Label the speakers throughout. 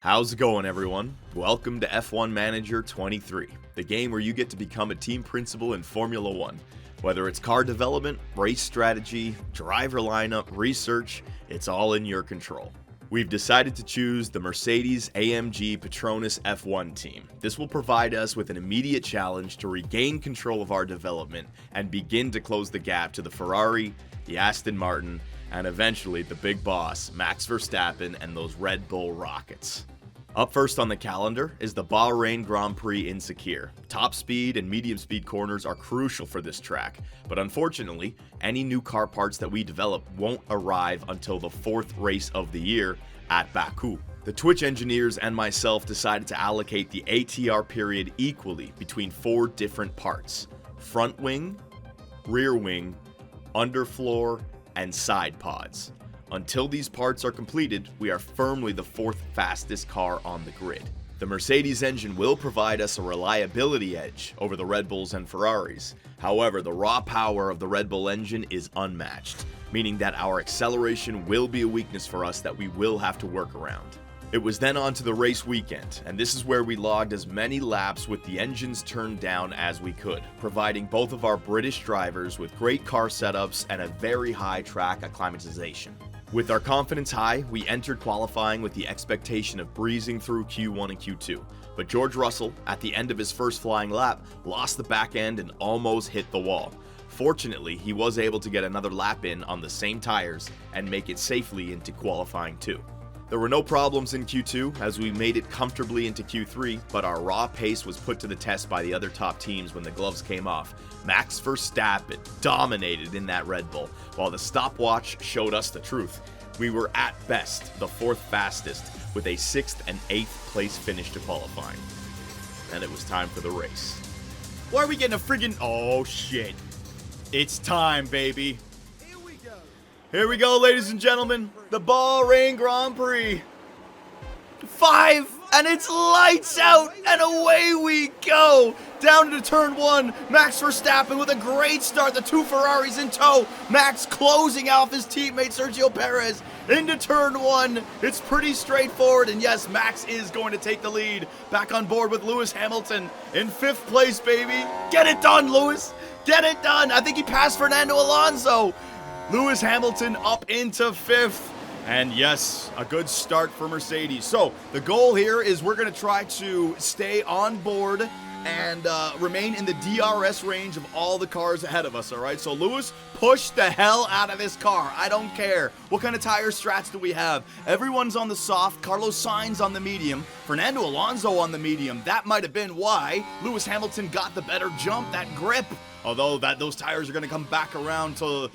Speaker 1: How's it going, everyone? Welcome to F1 Manager 23, the game where you get to become a team principal in Formula 1. Whether it's car development, race strategy, driver lineup, research, it's all in your control. We've decided to choose the Mercedes AMG Petronas F1 team. This will provide us with an immediate challenge to regain control of our development and begin to close the gap to the Ferrari, the Aston Martin, and eventually the big boss, Max Verstappen, and those Red Bull rockets. Up first on the calendar is the Bahrain Grand Prix in Sakir. Top speed and medium speed corners are crucial for this track, but unfortunately, any new car parts that we develop won't arrive until the fourth race of the year at Baku. The Twitch engineers and myself decided to allocate the ATR period equally between four different parts: front wing, rear wing, underfloor, and side pods. Until these parts are completed, we are firmly the fourth fastest car on the grid. The Mercedes engine will provide us a reliability edge over the Red Bulls and Ferraris. However, the raw power of the Red Bull engine is unmatched, meaning that our acceleration will be a weakness for us that we will have to work around. It was then on to the race weekend, and this is where we logged as many laps with the engines turned down as we could, providing both of our British drivers with great car setups and a very high track acclimatization. With our confidence high, we entered qualifying with the expectation of breezing through Q1 and Q2, but George Russell, at the end of his first flying lap, lost the back end and almost hit the wall. Fortunately, he was able to get another lap in on the same tires and make it safely into qualifying too. There were no problems in Q2 as we made it comfortably into Q3, but our raw pace was put to the test by the other top teams when the gloves came off. Max Verstappen dominated in that Red Bull, while the stopwatch showed us the truth. We were at best the fourth fastest, with a 6th and 8th place finish to qualifying. And it was time for the race.
Speaker 2: Why are we getting a friggin'... Oh, shit. It's time, baby.
Speaker 1: Here we go, ladies and gentlemen, the Bahrain Grand Prix. 5, and it's lights out, and away we go. Down to turn 1, Max Verstappen with a great start, the two Ferraris in tow. Max closing off his teammate Sergio Perez into turn 1. It's pretty straightforward, and yes, Max is going to take the lead. Back on board with Lewis Hamilton in 5th place, baby. Get it done, Lewis. Get it done. I think he passed Fernando Alonso. Lewis Hamilton up into 5th. And yes, a good start for Mercedes. So the goal here is we're going to try to stay on board and remain in the DRS range of all the cars ahead of us, all right? So Lewis, push the hell out of this car. I don't care. What kind of tire strats do we have? Everyone's on the soft. Carlos Sainz on the medium. Fernando Alonso on the medium. That might have been why Lewis Hamilton got the better jump, that grip. Although those tires are going to come back around to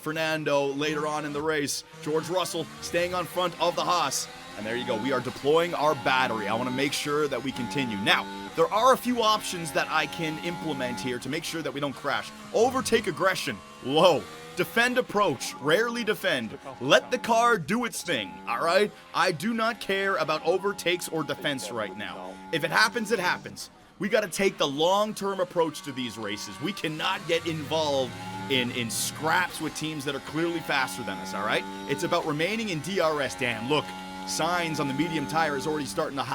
Speaker 1: Fernando later on in the race. George Russell staying on front of the Haas. And there you go. We are deploying our battery. I want to make sure that we continue. Now, there are a few options that I can implement here to make sure that we don't crash. Overtake aggression, low. Defend approach, rarely defend. Let the car do its thing, all right? I do not care about overtakes or defense right now. If it happens, it happens. We got to take the long-term approach to these races. We cannot get involved in scraps with teams that are clearly faster than us, all right? It's about remaining in DRS. Damn, look, Sainz on the medium tire is already starting to...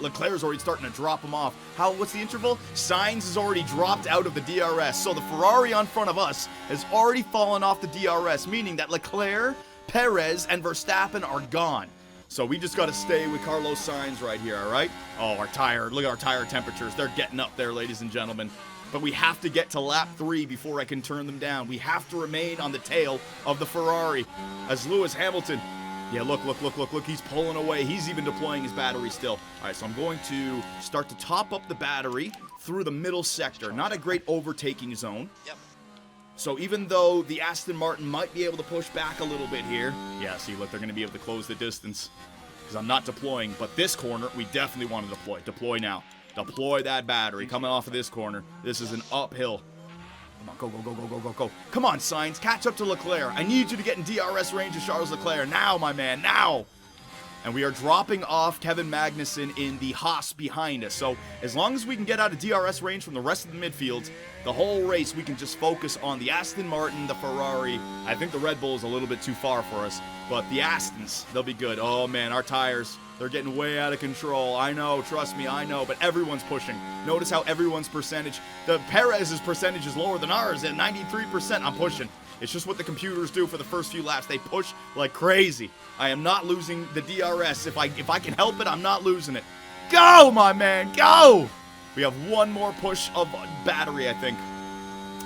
Speaker 1: Leclerc's already starting to drop him off. What's the interval? Sainz has already dropped out of the DRS. So the Ferrari on front of us has already fallen off the DRS, meaning that Leclerc, Perez, and Verstappen are gone. So we just got to stay with Carlos Sainz right here, all right? Oh, look at our tire temperatures. They're getting up there, ladies and gentlemen. But we have to get to lap 3 before I can turn them down. We have to remain on the tail of the Ferrari as Lewis Hamilton. Yeah, look, he's pulling away. He's even deploying his battery still. All right, so I'm going to start to top up the battery through the middle sector. Not a great overtaking zone. Yep. So even though the Aston Martin might be able to push back a little bit here. Yeah, see, look, they're going to be able to close the distance because I'm not deploying. But this corner, we definitely want to deploy. Deploy now. Deploy that battery coming off of this corner. This is an uphill. Come on, go. Come on, Sainz, catch up to Leclerc. I need you to get in DRS range of Charles Leclerc. Now, my man, now. And we are dropping off Kevin Magnussen in the Haas behind us. So as long as we can get out of DRS range from the rest of the midfield, the whole race we can just focus on the Aston Martin, the Ferrari. I think the Red Bull is a little bit too far for us, but the Astons, they'll be good. Oh man, our tires, They're getting way out of control. I know, trust me, I know, but everyone's pushing. Notice how everyone's percentage, the Perez's percentage is lower than ours at 93%. I'm pushing. It's just what the computers do for the first few laps. They push like crazy. I am not losing the DRS. If I can help it, I'm not losing it. Go, my man, go! We have one more push of battery, I think.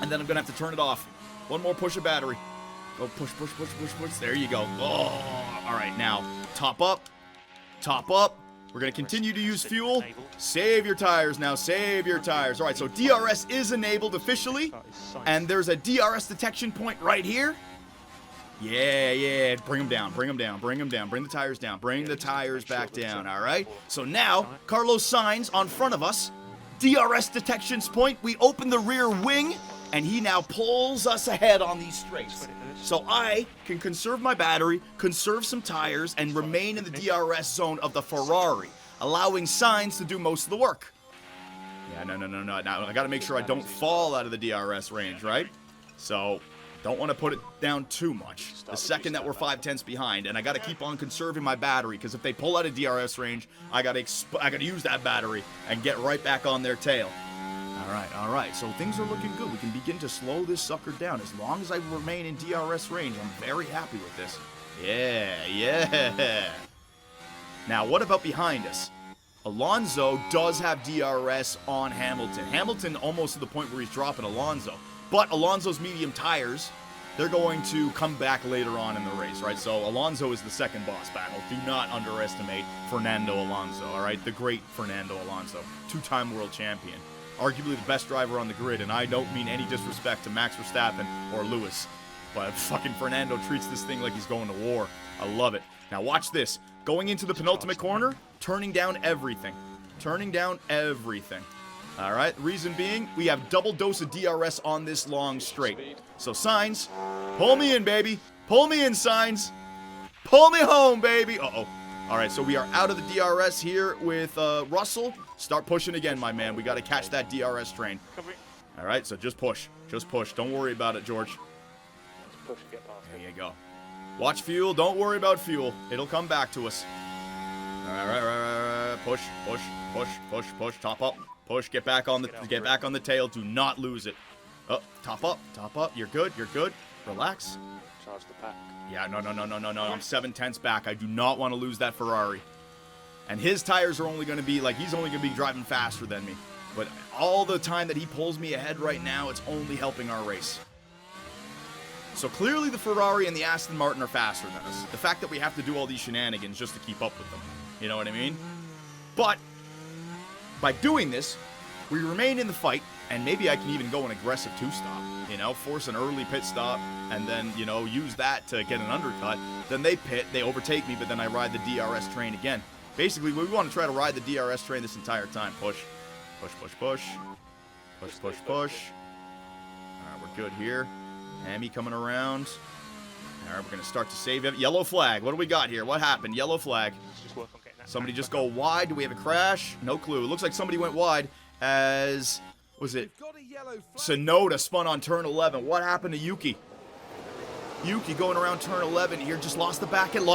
Speaker 1: And then I'm going to have to turn it off. One more push of battery. Go push, push, push, push, push. There you go. Oh, all right, now, top up. Top up. We're going to continue to use fuel. Save your tires now. Save your tires. All right, so DRS is enabled officially. And there's a DRS detection point right here. Yeah. Bring them down. Bring them down. Bring them down. Bring the tires down. Bring the tires back down. All right. So now, Carlos Sainz on front of us. DRS detections point. We open the rear wing. And he now pulls us ahead on these straights. So I can conserve my battery, conserve some tires, and remain in the DRS zone of the Ferrari, allowing Sainz to do most of the work. Yeah, no. Now, I got to make sure I don't fall out of the DRS range, right? So, don't want to put it down too much. The second that we're 5/10ths behind, and I got to keep on conserving my battery, because if they pull out of DRS range, I got to use that battery and get right back on their tail. All right, so things are looking good. We can begin to slow this sucker down. As long as I remain in DRS range, I'm very happy with this. Yeah. Now, what about behind us? Alonso does have DRS on Hamilton. Hamilton almost to the point where he's dropping Alonso. But Alonso's medium tires, they're going to come back later on in the race, right? So Alonso is the second boss battle. Do not underestimate Fernando Alonso, all right? The great Fernando Alonso, two-time world champion. Arguably the best driver on the grid, and I don't mean any disrespect to Max Verstappen or Lewis, but fucking Fernando treats this thing like he's going to war. I love it. Now watch this. Going into the penultimate corner, turning down everything. Turning down everything. All right, reason being, we have double dose of DRS on this long straight. So Sainz, pull me in, baby. Pull me in, Sainz. Pull me home, baby. Uh-oh. All right, so we are out of the DRS here with Russell. Start pushing again, my man. We got to catch that DRS train. All right, so just push. Just push. Don't worry about it, George.
Speaker 3: Push, get past
Speaker 1: there you go. Watch fuel. Don't worry about fuel. It'll come back to us. All right. Push. Push. Top up. Push. Get back on the tail. Do not lose it. Oh, top up. You're good. Relax.
Speaker 3: Charge the pack.
Speaker 1: Yeah, no. I'm 7/10ths back. I do not want to lose that Ferrari. And his tires are only going to be, he's only going to be driving faster than me. But all the time that he pulls me ahead right now, it's only helping our race. So clearly the Ferrari and the Aston Martin are faster than us. The fact that we have to do all these shenanigans just to keep up with them. You know what I mean? But by doing this, we remain in the fight, and maybe I can even go an aggressive two-stop. Force an early pit stop, and then, use that to get an undercut. Then they pit, they overtake me, but then I ride the DRS train again. Basically, we want to try to ride the DRS train this entire time. Push. Push. All right, we're good here. Hammy coming around. All right, we're going to start to save it. Yellow flag. What do we got here? What happened? Yellow flag. Somebody just go wide. Do we have a crash? No clue. It looks like somebody went wide as... Was it Tsunoda spun on turn 11? What happened to Yuki? Yuki going around turn 11 here, just lost the back end.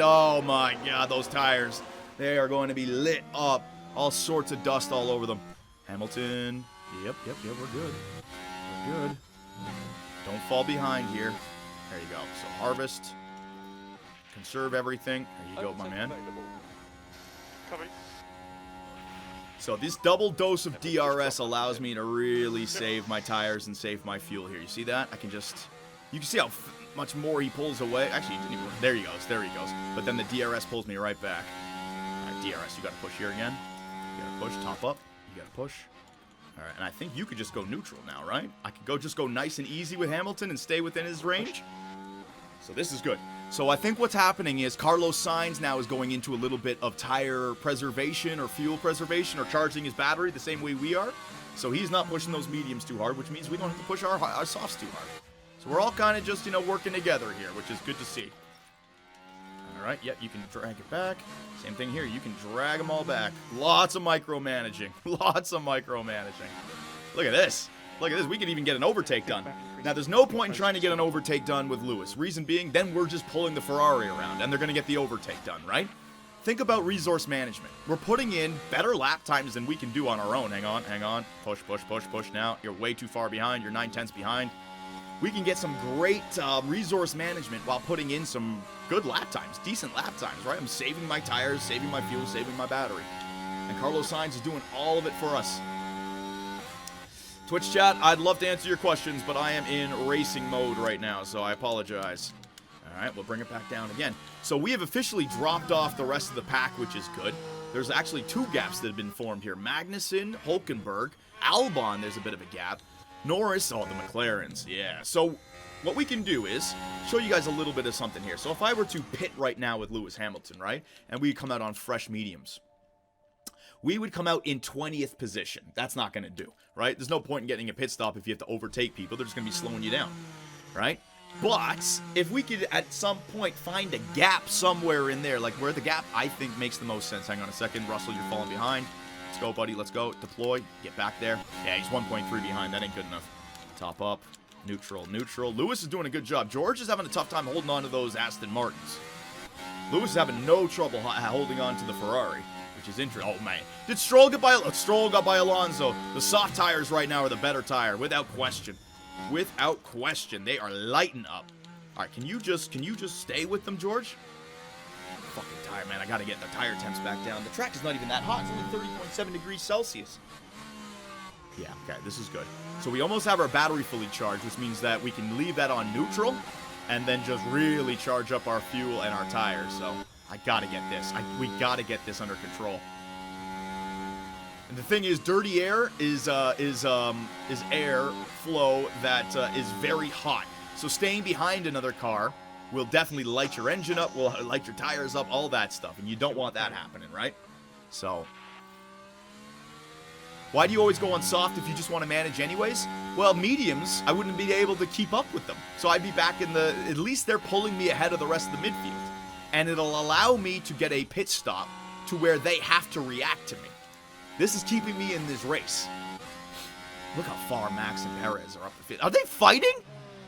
Speaker 1: Oh my God, those tires. They are going to be lit up. All sorts of dust all over them. Hamilton. Yep, we're good. Don't fall behind here. There you go. So harvest. Conserve everything. There you go, my man. So this double dose of DRS allows me to really save my tires and save my fuel here. You see that? You can see how much more he pulls away. Actually, he didn't even... There he goes. But then the DRS pulls me right back. All right, DRS, you got to push here again. You got to push, top up. You got to push. All right, and I think you could just go neutral now, right? I could just go nice and easy with Hamilton and stay within his range. So this is good. So I think what's happening is Carlos Sainz now is going into a little bit of tire preservation or fuel preservation or charging his battery the same way we are. So he's not pushing those mediums too hard, which means we don't have to push our softs too hard. So we're all kind of just, working together here, which is good to see. All right, yep, you can drag it back. Same thing here, you can drag them all back. Lots of micromanaging. Look at this. We can even get an overtake done. Now, there's no point in trying to get an overtake done with Lewis. Reason being, then we're just pulling the Ferrari around, and they're going to get the overtake done, right? think about resource management. We're putting in better lap times than we can do on our own. Hang on. Push, push, push, push now. You're way too far behind. You're 9/10 behind. We can get some great resource management while putting in some good lap times, decent lap times, right? I'm saving my tires, saving my fuel, saving my battery. And Carlos Sainz is doing all of it for us. Twitch chat, I'd love to answer your questions, but I am in racing mode right now, so I apologize. All right, we'll bring it back down again. So we have officially dropped off the rest of the pack, which is good. There's actually 2 gaps that have been formed here. Magnussen, Hulkenberg, Albon, there's a bit of a gap. Norris, oh, the McLarens, yeah. So what we can do is show you guys a little bit of something here. So if I were to pit right now with Lewis Hamilton, right, and we come out on fresh mediums, we would come out in 20th position. That's not going to do, right? There's no point in getting a pit stop if you have to overtake people. They're just going to be slowing you down, right? But if we could at some point find a gap somewhere in there, like where the gap I think makes the most sense. Hang on a second. Russell, you're falling behind. Let's go, buddy. Let's go. Deploy. Get back there. Yeah, he's 1.3 behind. That ain't good enough. Top up. Neutral. Neutral. Lewis is doing a good job. George is having a tough time holding on to those Aston Martins. Lewis is having no trouble holding on to the Ferrari, which is interesting. Oh, man. Did Stroll get by? Stroll got by Alonso. The soft tires right now are the better tire, without question. Without question. They are lighting up. All right, can you just stay with them, George? Fucking tire, man. I got to get the tire temps back down. The track is not even that hot. It's only 30.7 degrees Celsius. Yeah, okay, this is good. So we almost have our battery fully charged, which means that we can leave that on neutral and then just really charge up our fuel and our tires. So I got to get this. We got to get this under control. And the thing is, dirty air is air flow that is very hot. So staying behind another car will definitely light your engine up, will light your tires up, all that stuff. And you don't want that happening, right? So why do you always go on soft if you just want to manage anyways? Well, mediums, I wouldn't be able to keep up with them. So I'd be back in the, at least they're pulling me ahead of the rest of the midfield. And it'll allow me to get a pit stop to where they have to react to me. This is keeping me in this race. Look how far Max and Perez are up the field. Are they fighting?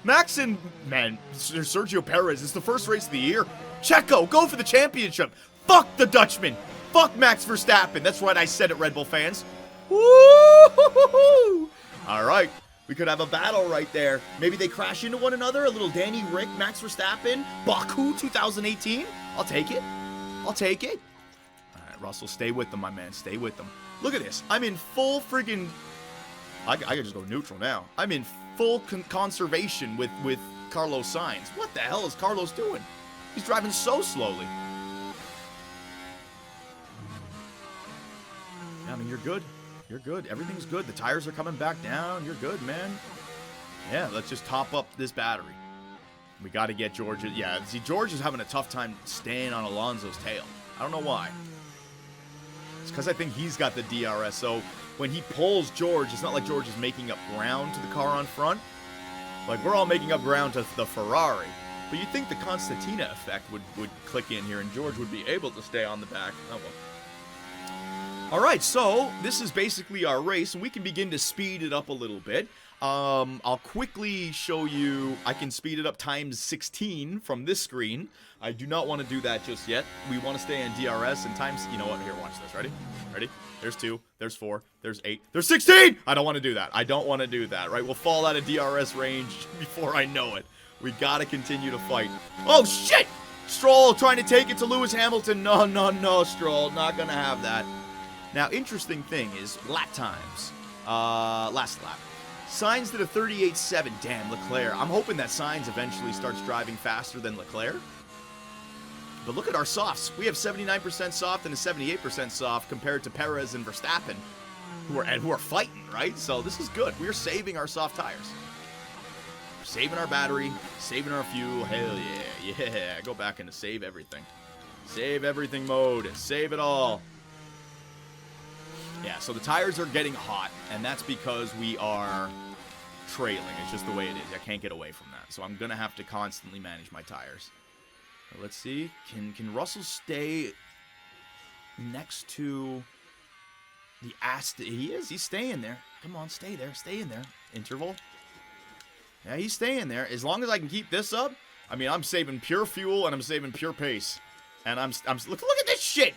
Speaker 1: Max and, man, Sergio Perez, it's the first race of the year. Checo, go for the championship. Fuck the Dutchman. Fuck Max Verstappen. That's right, I said it, Red Bull fans. Woo! All right, we could have a battle right there. Maybe they crash into one another. A little Danny Rick, Max Verstappen, Baku 2018. I'll take it. I'll take it. All right, Russell, stay with them, my man. Stay with them. Look at this. I'm in full friggin'... I could just go neutral now. I'm in full conservation with Carlos Sainz. What the hell is Carlos doing? He's driving so slowly. Yeah, I mean, you're good. You're good. Everything's good. The tires are coming back down. You're good, man. Yeah, let's just top up this battery. We got to get George. Yeah, see, George is having a tough time staying on Alonso's tail. I don't know why. It's because I think he's got the DRS. So when he pulls George, it's not like George is making up ground to the car on front. Like, we're all making up ground to the Ferrari. But you'd think the Constantina effect would click in here and George would be able to stay on the back. Oh, well. All right, so this is basically our race, and we can begin to speed it up a little bit. I'll quickly show you. I can speed it up times 16 from this screen. I do not want to do that just yet. We want to stay in DRS and times. You know what? Here, watch this. Ready? Ready? There's 2. There's 4. There's 8. There's 16! I don't want to do that. I don't want to do that, right? We'll fall out of DRS range before I know it. We got to continue to fight. Oh, shit! Stroll trying to take it to Lewis Hamilton. No, no, no, Stroll. Not going to have that. Now, interesting thing is lap times. Last lap. Sainz did a 38.7. Damn, Leclerc. I'm hoping that Sainz eventually starts driving faster than Leclerc. But look at our softs. We have 79% soft and a 78% soft compared to Perez and Verstappen, who are fighting, right? So this is good. We're saving our soft tires. We're saving our battery, saving our fuel. Hell yeah, yeah. Go back into save everything. Save everything mode. Save it all. Yeah, so the tires are getting hot, and that's because we are trailing. It's just the way it is. I can't get away from that. So I'm going to have to constantly manage my tires. Let's see. Can Russell stay next to the Aston? He is. He's staying there. Come on, stay there. Stay in there. Interval. Yeah, he's staying there. As long as I can keep this up, I mean, I'm saving pure fuel and I'm saving pure pace. And I'm look at this shit.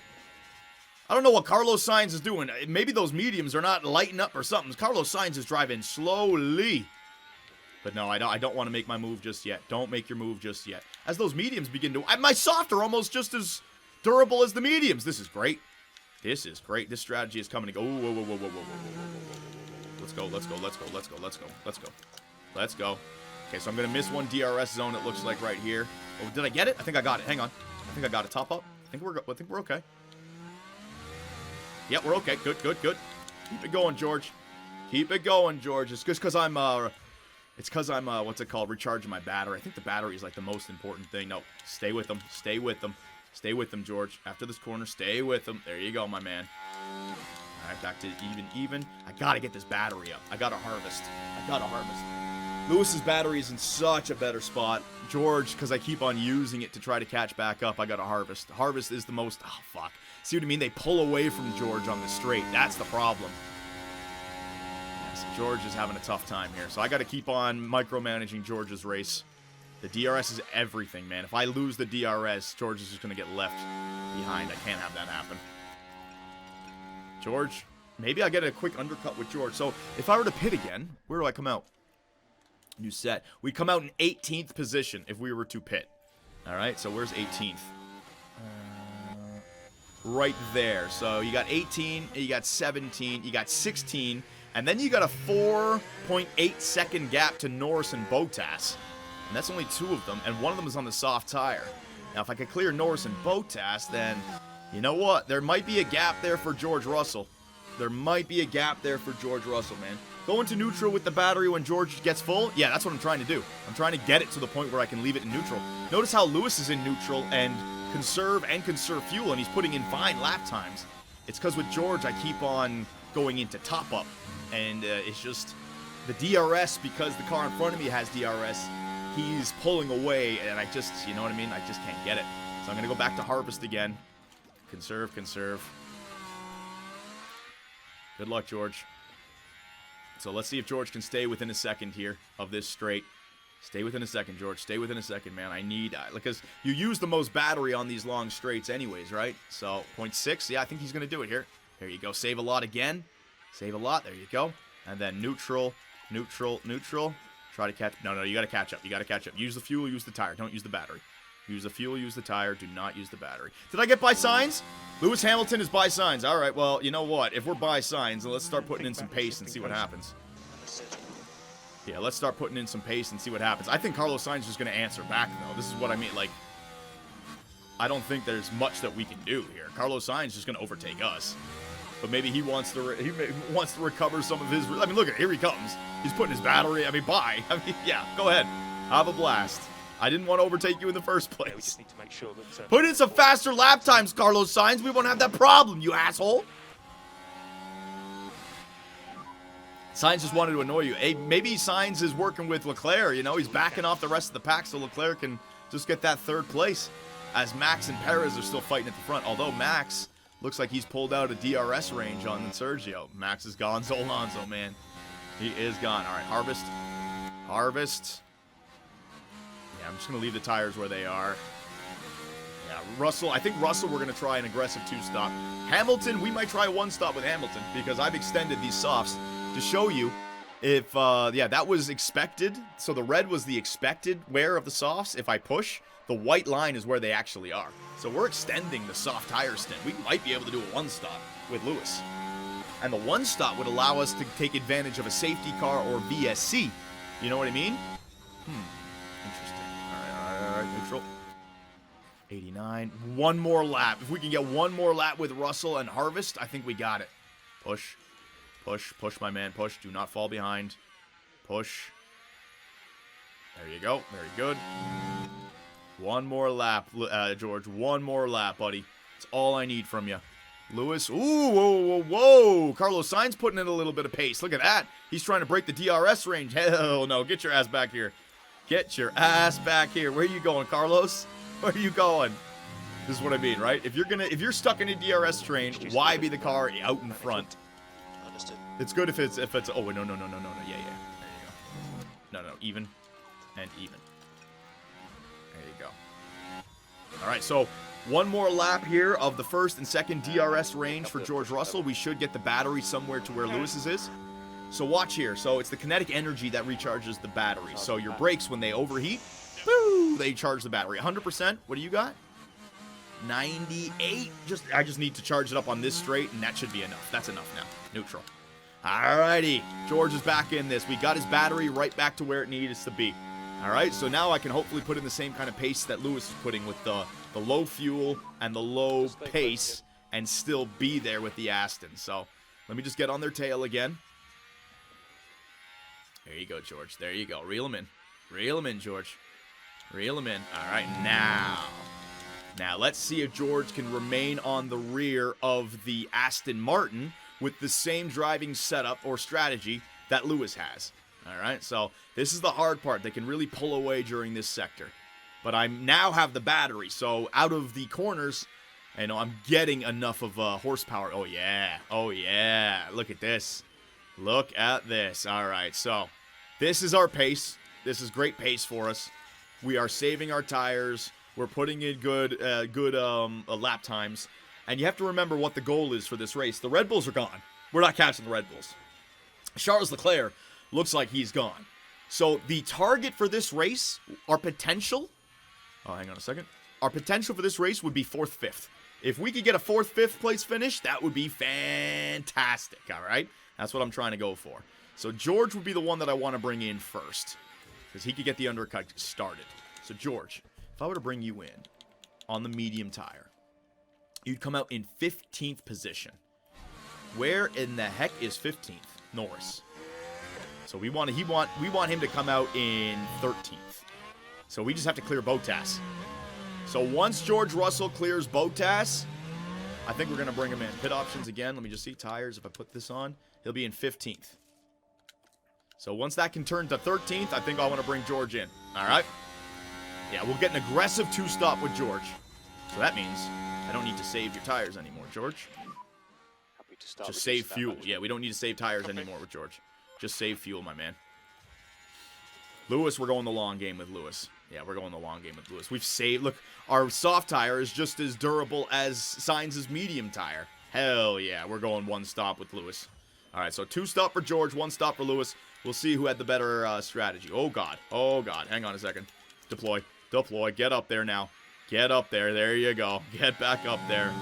Speaker 1: I don't know what Carlos Sainz is doing. Maybe those mediums are not lighting up or something. Carlos Sainz is driving slowly. But no, I don't want to make my move just yet. Don't make your move just yet. As those mediums begin to... My soft are almost just as durable as the mediums. This is great. This is great. This strategy is coming to go. Ooh, whoa, whoa, whoa, whoa, whoa, whoa, whoa. Let's go, let's go, let's go, let's go, let's go, let's go. Let's go. Okay, so I'm going to miss one DRS zone, it looks like, right here. Oh, did I get it? I think I got it. Hang on. I think I got it. Top up. I think we're okay. Yeah, we're okay. Good, good, good. Keep it going, George. Keep it going, George. It's just because I'm, what's it called? Recharging my battery. I think the battery is, like, the most important thing. No, stay with them. Stay with them. Stay with them, George. After this corner, stay with them. There you go, my man. All right, back to even. I got to get this battery up. I got to harvest. I got to harvest. Lewis's battery is in such a better spot. George, because I keep on using it to try to catch back up, I got to harvest. Harvest is the most... Oh, fuck. See what I mean? They pull away from George on the straight. That's the problem. Yes, George is having a tough time here. So I got to keep on micromanaging George's race. The DRS is everything, man. If I lose the DRS, George is just going to get left behind. I can't have that happen. George, maybe I get a quick undercut with George. So if I were to pit again, where do I come out? New set. We come out in 18th position if we were to pit. All right, so where's 18th? Right there. So you got 18, you got 17, you got 16, and then you got a 4.8 second gap to Norris and Bottas. And that's only 2 of them, and one of them is on the soft tire. Now, if I could clear Norris and Bottas, then, you know what? There might be a gap there for George Russell. There might be a gap there for George Russell, man. Go into neutral with the battery when George gets full. Yeah, that's what I'm trying to do. I'm trying to get it to the point where I can leave it in neutral. Notice how Lewis is in neutral and conserve fuel, and he's putting in fine lap times. It's because with George, I keep on going into top up, and it's just the DRS, because the car in front of me has DRS, he's pulling away, and I just, you know what I mean? I just can't get it. So I'm going to go back to harvest again. Conserve. Good luck, George. So let's see if George can stay within a second here of this straight. Stay within a second, George. Stay within a second, man. I need... because you use the most battery on these long straights anyways, right? So, 0.6. Yeah, I think he's going to do it here. There you go. Save a lot again. Save a lot. There you go. And then neutral. Try to catch... No, you got to catch up. You got to catch up. Use the fuel, use the tire. Don't use the battery. Use the fuel, use the tire. Do not use the battery. Did I get by signs? Lewis Hamilton is by signs. All right, well, you know what? If we're by signs, let's start putting in some pace and see what happens. Yeah, let's start putting in some pace and see what happens. I think Carlos Sainz is just going to answer back, though. This is what I mean. Like, I don't think there's much that we can do here. Carlos Sainz is just going to overtake us. But maybe he wants to recover some of his... I mean, look at it. Here he comes. He's putting his battery... I mean, bye. I mean, yeah, go ahead. Have a blast. I didn't want to overtake you in the first place.
Speaker 3: Yeah, we just need to make sure that,
Speaker 1: put in some faster lap times, Carlos Sainz. We won't have that problem, you asshole. Sainz just wanted to annoy you. Hey, maybe Sainz is working with Leclerc, you know. He's backing off the rest of the pack so Leclerc can just get that 3rd place. As Max and Perez are still fighting at the front. Although Max looks like he's pulled out a DRS range on Sergio. Max is gone. Alonso, man. He is gone. All right, harvest. Yeah, I'm just going to leave the tires where they are. Yeah, Russell. I think Russell we're going to try an aggressive 2-stop. Hamilton, we might try 1-stop with Hamilton because I've extended these softs to show you if, yeah, that was expected. So the red was the expected wear of the softs. If I push, the white line is where they actually are. So we're extending the soft tire stint. We might be able to do a 1-stop with Lewis. And the 1-stop would allow us to take advantage of a safety car or VSC. You know what I mean? Interesting. All right, neutral. 89. One more lap. If we can get one more lap with Russell and Harvest, I think we got it. Push, my man, push. Do not fall behind. Push. There you go. Very good. One more lap, George. One more lap, buddy. That's all I need from you. Lewis. Ooh, whoa. Carlos Sainz putting in a little bit of pace. Look at that. He's trying to break the DRS range. Hell no. Get your ass back here. Get your ass back here. Where are you going, Carlos? Where are you going? This is what I mean, right? If you're stuck in a DRS train, why be the car out in front?
Speaker 3: Understood.
Speaker 1: It's good if it's oh wait, no. Yeah. There you go. No, even and even. There you go. All right, so One more lap here of the first and second DRS range for George Russell. We should get the battery somewhere to where Lewis's is. So watch here. So it's the kinetic energy that recharges the battery. So your brakes, when they overheat, boo, they charge the battery. 100%. What do you got? 98. I just need to charge it up on this straight, and that should be enough. That's enough now. Neutral. Alrighty. George is back in this. We got his battery right back to where it needs to be. Alright, so now I can hopefully put in the same kind of pace that Lewis is putting with the low fuel and the low pace and still be there with the Aston. So let me just get on their tail again. There you go, George. There you go. Reel him in. Reel him in, George. Reel him in. Alright, now. Now, let's see if George can remain on the rear of the Aston Martin with the same driving setup or strategy that Lewis has. All right, so this is the hard part. They can really pull away during this sector. But I now have the battery, so out of the corners, you know, I'm getting enough of horsepower. Oh, yeah. Oh, yeah. Look at this. Look at this. All right, so this is our pace. This is great pace for us. We are saving our tires. We're putting in good lap times. And you have to remember what the goal is for this race. The Red Bulls are gone. We're not catching the Red Bulls. Charles Leclerc looks like he's gone. So the target for this race, our potential... Oh, hang on a second. Our potential for this race would be 4th, 5th. If we could get a 4th, 5th place finish, that would be fantastic, all right? That's what I'm trying to go for. So George would be the one that I want to bring in first, because he could get the undercut started. So George, if I were to bring you in on the medium tire, you'd come out in 15th position. Where in the heck is 15th? Norris. So we want him to come out in 13th. So we just have to clear Bottas. So once George Russell clears Bottas, I think we're going to bring him in. Pit options again. Let me just see. Tires, if I put this on, he'll be in 15th. So once that can turn to 13th, I think I want to bring George in. All right? Yeah, we'll get an aggressive 2-stop with George. So that means I don't need to save your tires anymore, George.
Speaker 3: Happy to start
Speaker 1: Just
Speaker 3: with
Speaker 1: save
Speaker 3: that
Speaker 1: fuel.
Speaker 3: management.
Speaker 1: Yeah, we don't need to save tires anymore with George. Just save fuel, my man. Lewis, we're going the long game with Lewis. Yeah, we're going the long game with Lewis. We've saved... Look, our soft tire is just as durable as Sainz's medium tire. Hell yeah, we're going 1 stop with Lewis. All right, so 2 stop for George, 1 stop for Lewis. We'll see who had the better strategy. Oh, God. Oh, God. Hang on a second. Deploy. Deploy. Get up there now. Get up there. There you go. Get back up there.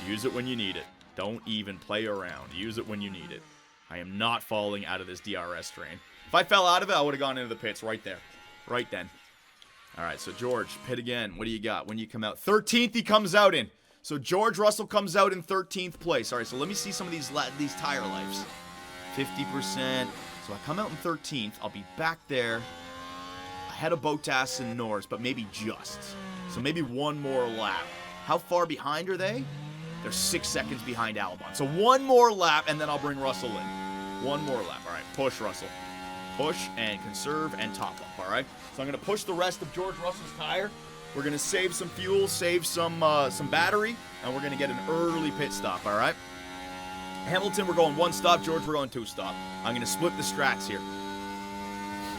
Speaker 1: Use it when you need it. Don't even play around. Use it when you need it. I am not falling out of this DRS train. If I fell out of it, I would have gone into the pits right there. Right then. All right, so George, pit again. What do you got? When you come out? 13th he comes out in. So George Russell comes out in 13th place. All right, so let me see some of these tire lives. 50%. So I come out in 13th. I'll be back there ahead of Bottas and Norris, but maybe just. So maybe 1 more lap. How far behind are they? They're 6 seconds behind Albon. So 1 more lap, and then I'll bring Russell in. 1 more lap. All right, push, Russell. Push and conserve and top up, all right? So I'm going to push the rest of George Russell's tire. We're going to save some fuel, save some battery, and we're going to get an early pit stop, all right? Hamilton, we're going 1 stop. George, we're going 2 stop. I'm going to split the strats here.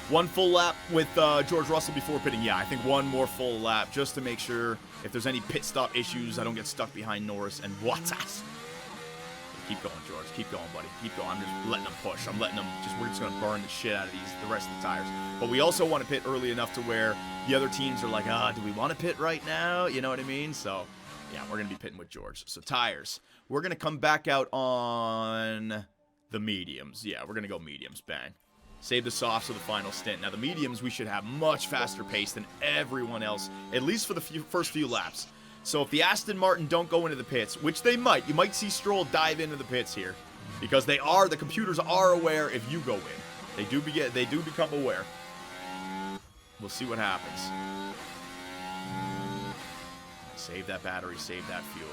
Speaker 1: 1 full lap with George Russell before pitting. Yeah, I think 1 more full lap just to make sure if there's any pit stop issues, I don't get stuck behind Norris and Bottas. Keep going, George. Keep going, buddy. Keep going. I'm just letting them push. I'm letting them we're just going to burn the shit out of the rest of the tires. But we also want to pit early enough to where the other teams are like, do we want to pit right now? You know what I mean? So, yeah, we're going to be pitting with George. So, tires. We're going to come back out on the mediums. Yeah, we're going to go mediums. Bang. Save the softs for the final stint. Now, the mediums, we should have much faster pace than everyone else, at least for the first few laps. So if the Aston Martin don't go into the pits, which they might, you might see Stroll dive into the pits here, because the computers are aware if you go in. They do become aware. We'll see what happens. Save that battery, save that fuel.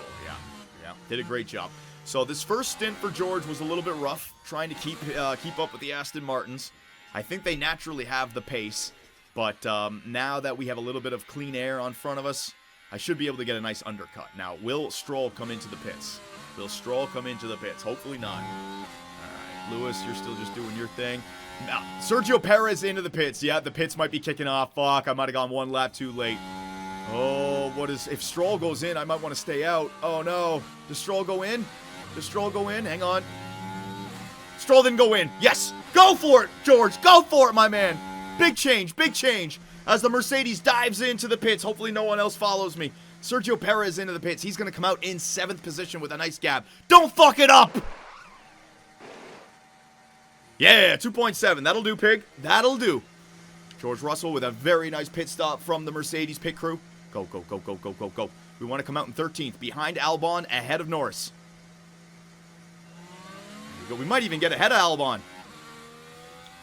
Speaker 1: Yeah, did a great job. So this first stint for George was a little bit rough, trying to keep up with the Aston Martins. I think they naturally have the pace, but now that we have a little bit of clean air on front of us, I should be able to get a nice undercut. Now, will Stroll come into the pits? Will Stroll come into the pits? Hopefully not. All right, Lewis, you're still just doing your thing. Now, Sergio Perez into the pits. Yeah, the pits might be kicking off. Fuck, I might have gone 1 lap too late. Oh, what is... If Stroll goes in, I might want to stay out. Oh, no. Does Stroll go in? Does Stroll go in? Hang on. Stroll didn't go in. Yes! Go for it, George! Go for it, my man! Big change, big change. As the Mercedes dives into the pits. Hopefully no one else follows me. Sergio Perez into the pits. He's going to come out in 7th position with a nice gap. Don't fuck it up! Yeah, 2.7. That'll do, pig. That'll do. George Russell with a very nice pit stop from the Mercedes pit crew. Go, go, go, go, go, go, go. We want to come out in 13th, behind Albon, ahead of Norris. We might even get ahead of Albon.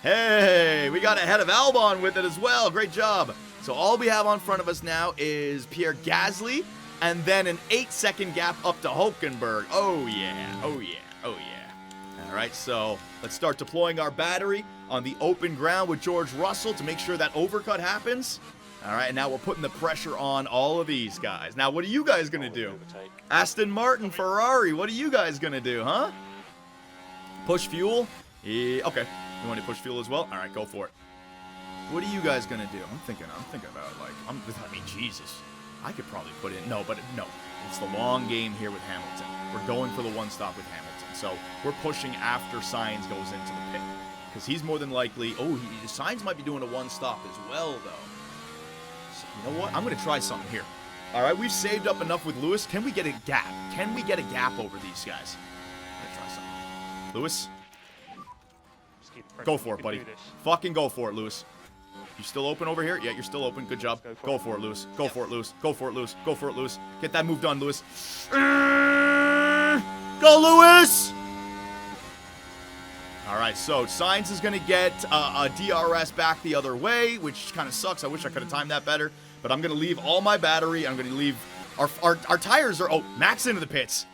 Speaker 1: Hey, we got ahead of Albon with it as well. Great job. So all we have on front of us now is Pierre Gasly, and then an 8-second gap up to Hulkenberg. Oh, yeah. Oh, yeah. Oh, yeah. All right, so let's start deploying our battery on the open ground with George Russell to make sure that overcut happens. All right, and now we're putting the pressure on all of these guys. Now, what are you guys going to do? Aston Martin, Ferrari, what are you guys going to do, huh? Push fuel? Yeah, okay. You want to push fuel as well? All right, go for it. What are you guys going to do? I'm thinking about, like, I mean, Jesus. I could probably put in, no, it's the long game here with Hamilton. We're going for the one stop with Hamilton. So we're pushing after Sainz goes into the pit. Because he's more than likely, Sainz might be doing a one stop as well, though. So, you know what? I'm going to try something here. All right, we've saved up enough with Lewis. Can we get a gap? Can we get a gap over these guys? I'm going to try something. Lewis? Go for it, buddy. Fucking go for it, Lewis. You still open over here? Yeah, you're still open. Good job. Go for it, Lewis. Go for it, Lewis. Go for it, Lewis. Go for it, Lewis. Get that move done, Lewis. Go, Lewis! All right, so Sainz is going to get a DRS back the other way, which kind of sucks. I wish I could have timed that better. But I'm going to leave all my battery. I'm going to leave... Our tires are... Oh, Max into the pits.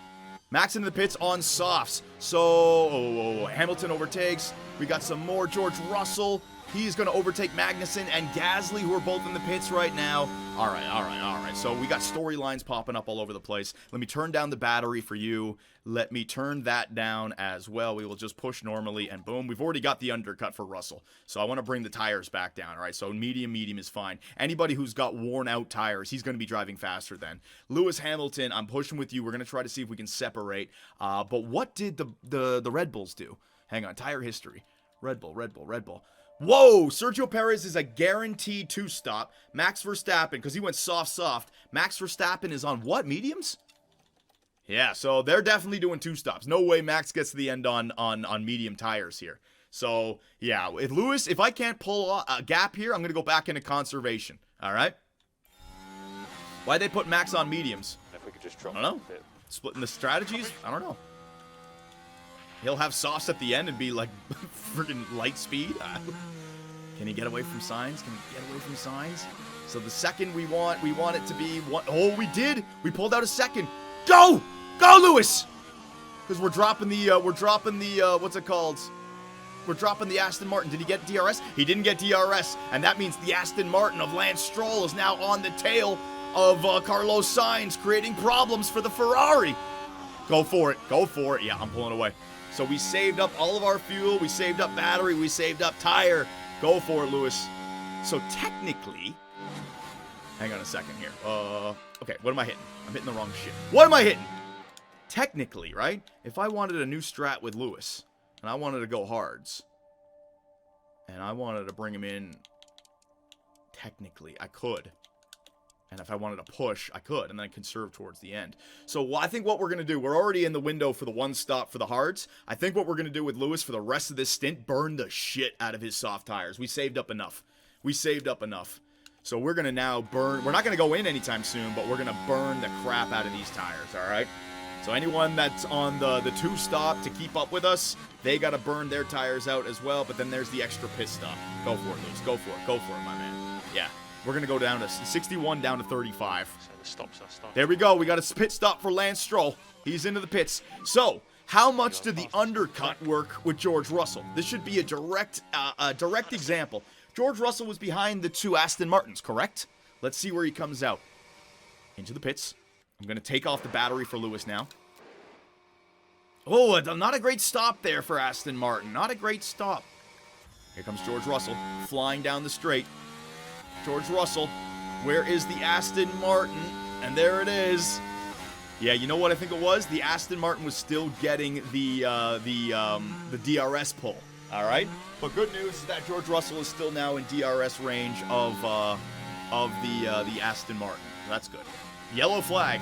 Speaker 1: Max into the pits on softs. So, Hamilton overtakes. We got some more George Russell. He's going to overtake Magnussen and Gasly, who are both in the pits right now. All right. So we got storylines popping up all over the place. Let me turn down the battery for you. Let me turn that down as well. We will just push normally, and boom. We've already got the undercut for Russell. So I want to bring the tires back down, all right? So medium is fine. Anybody who's got worn-out tires, he's going to be driving faster then. Lewis Hamilton, I'm pushing with you. We're going to try to see if we can separate. But what did the Red Bulls do? Hang on, tire history. Red Bull. Whoa, Sergio Perez is a guaranteed 2-stop. Max Verstappen, because he went soft. Max Verstappen is on what, mediums? Yeah, so they're definitely doing 2 stops. No way Max gets to the end on medium tires here. So, yeah, if I can't pull a gap here, I'm going to go back into conservation. All right? Why'd they put Max on mediums?
Speaker 3: If we could just drop
Speaker 1: I don't know. Splitting the strategies? I don't know. He'll have softs at the end and be like freaking light speed. Can he get away from Sainz? So the second we want it to be one. Oh, we did. We pulled out a second. Go, Lewis. Because we're dropping the what's it called? We're dropping the Aston Martin. Did he get DRS? He didn't get DRS, and that means the Aston Martin of Lance Stroll is now on the tail of Carlos Sainz, creating problems for the Ferrari. Go for it. Yeah, I'm pulling away. So we saved up all of our fuel, we saved up battery, we saved up tire. Go for it, Lewis. So technically, hang on a second here. Okay, what am I hitting? I'm hitting the wrong shit. What am I hitting? Technically, right? If I wanted a new strat with Lewis, and I wanted to go hards, and I wanted to bring him in, technically, I could. And if I wanted to push, I could, and then conserve towards the end. So I think what we're going to do, we're already in the window for the one stop for the hards. I think what we're going to do with Lewis for the rest of this stint, burn the shit out of his soft tires. We saved up enough. So we're going to now burn. We're not going to go in anytime soon, but we're going to burn the crap out of these tires, all right? So anyone that's on the 2-stop to keep up with us, they got to burn their tires out as well, but then there's the extra pit stop. Go for it, Lewis. Go for it, my man. Yeah. We're going to go down to 61, down to 35.
Speaker 3: So the stops are starting.
Speaker 1: There we go. We got a pit stop for Lance Stroll. He's into the pits. So, how much did the undercut work with George Russell? This should be a direct example. George Russell was behind the 2 Aston Martins, correct? Let's see where he comes out. Into the pits. I'm going to take off the battery for Lewis now. Oh, not a great stop there for Aston Martin. Not a great stop. Here comes George Russell, flying down the straight. George Russell Where is the Aston Martin? And there it is. Yeah, you know what I think it was? The Aston Martin was still getting the DRS pull. All right, but good news is that George Russell is still now in DRS range of the Aston Martin. That's good. Yellow flag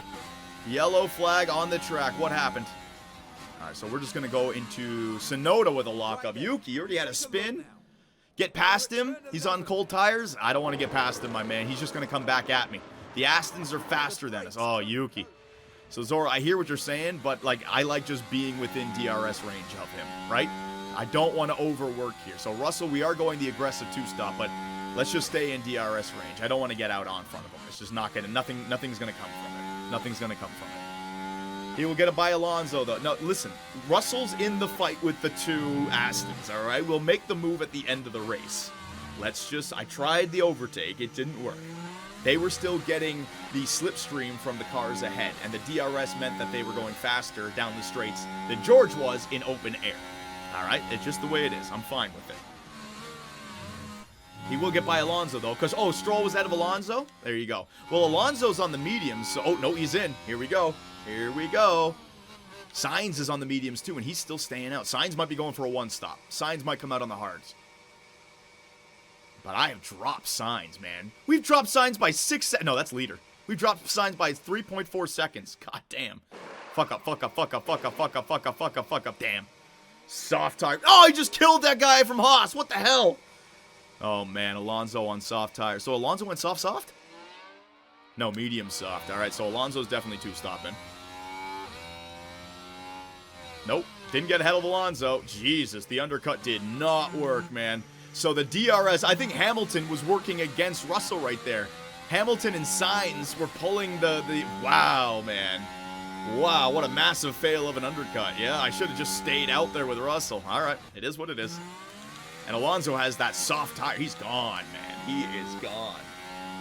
Speaker 1: on the track. What happened? All right, so we're just gonna go into Sonoda with a lockup. Yuki already had a spin. Get past him. He's on cold tires. I don't want to get past him, my man. He's just gonna come back at me. The Astons are faster than us. Oh, Yuki. So Zora, I hear what you're saying, but like I like just being within DRS range of him, right? I don't want to overwork here. So Russell, we are going the aggressive two-stop, but let's just stay in DRS range. I don't want to get out on front of him. It's just not gonna nothing's gonna come from it. Nothing's gonna come from it. He will get it by Alonso though. No, listen, Russell's in the fight with the two Astons, all right? We'll make the move at the end of the race. I tried the overtake, it didn't work. They were still getting the slipstream from the cars ahead, and the DRS meant that they were going faster down the straights than George was in open air. All right, it's just the way it is. I'm fine with it. He will get by Alonso, though, because, oh, Stroll was ahead of Alonso? There you go. Well, Alonso's on the mediums, so, oh, no, he's in. Here we go. Here we go. Sainz is on the mediums, too, and he's still staying out. Sainz might be going for a one-stop. Sainz might come out on the hards. But I have dropped Sainz, man. We've dropped Sainz by 6 seconds. No, that's leader. We've dropped Sainz by 3.4 seconds. God damn. Fuck up. Damn. Soft tire. Oh, he just killed that guy from Haas. What the hell? Oh, man. Alonso on soft tire. So Alonso went soft? No, medium soft. All right, so Alonso's definitely two-stopping. Nope. Didn't get ahead of Alonso. Jesus, the undercut did not work, man. So the DRS, I think Hamilton was working against Russell right there. Hamilton and Sainz were pulling the wow, man. Wow, what a massive fail of an undercut. Yeah, I should have just stayed out there with Russell. All right, it is what it is. And Alonso has that soft tire. He's gone, man. He is gone.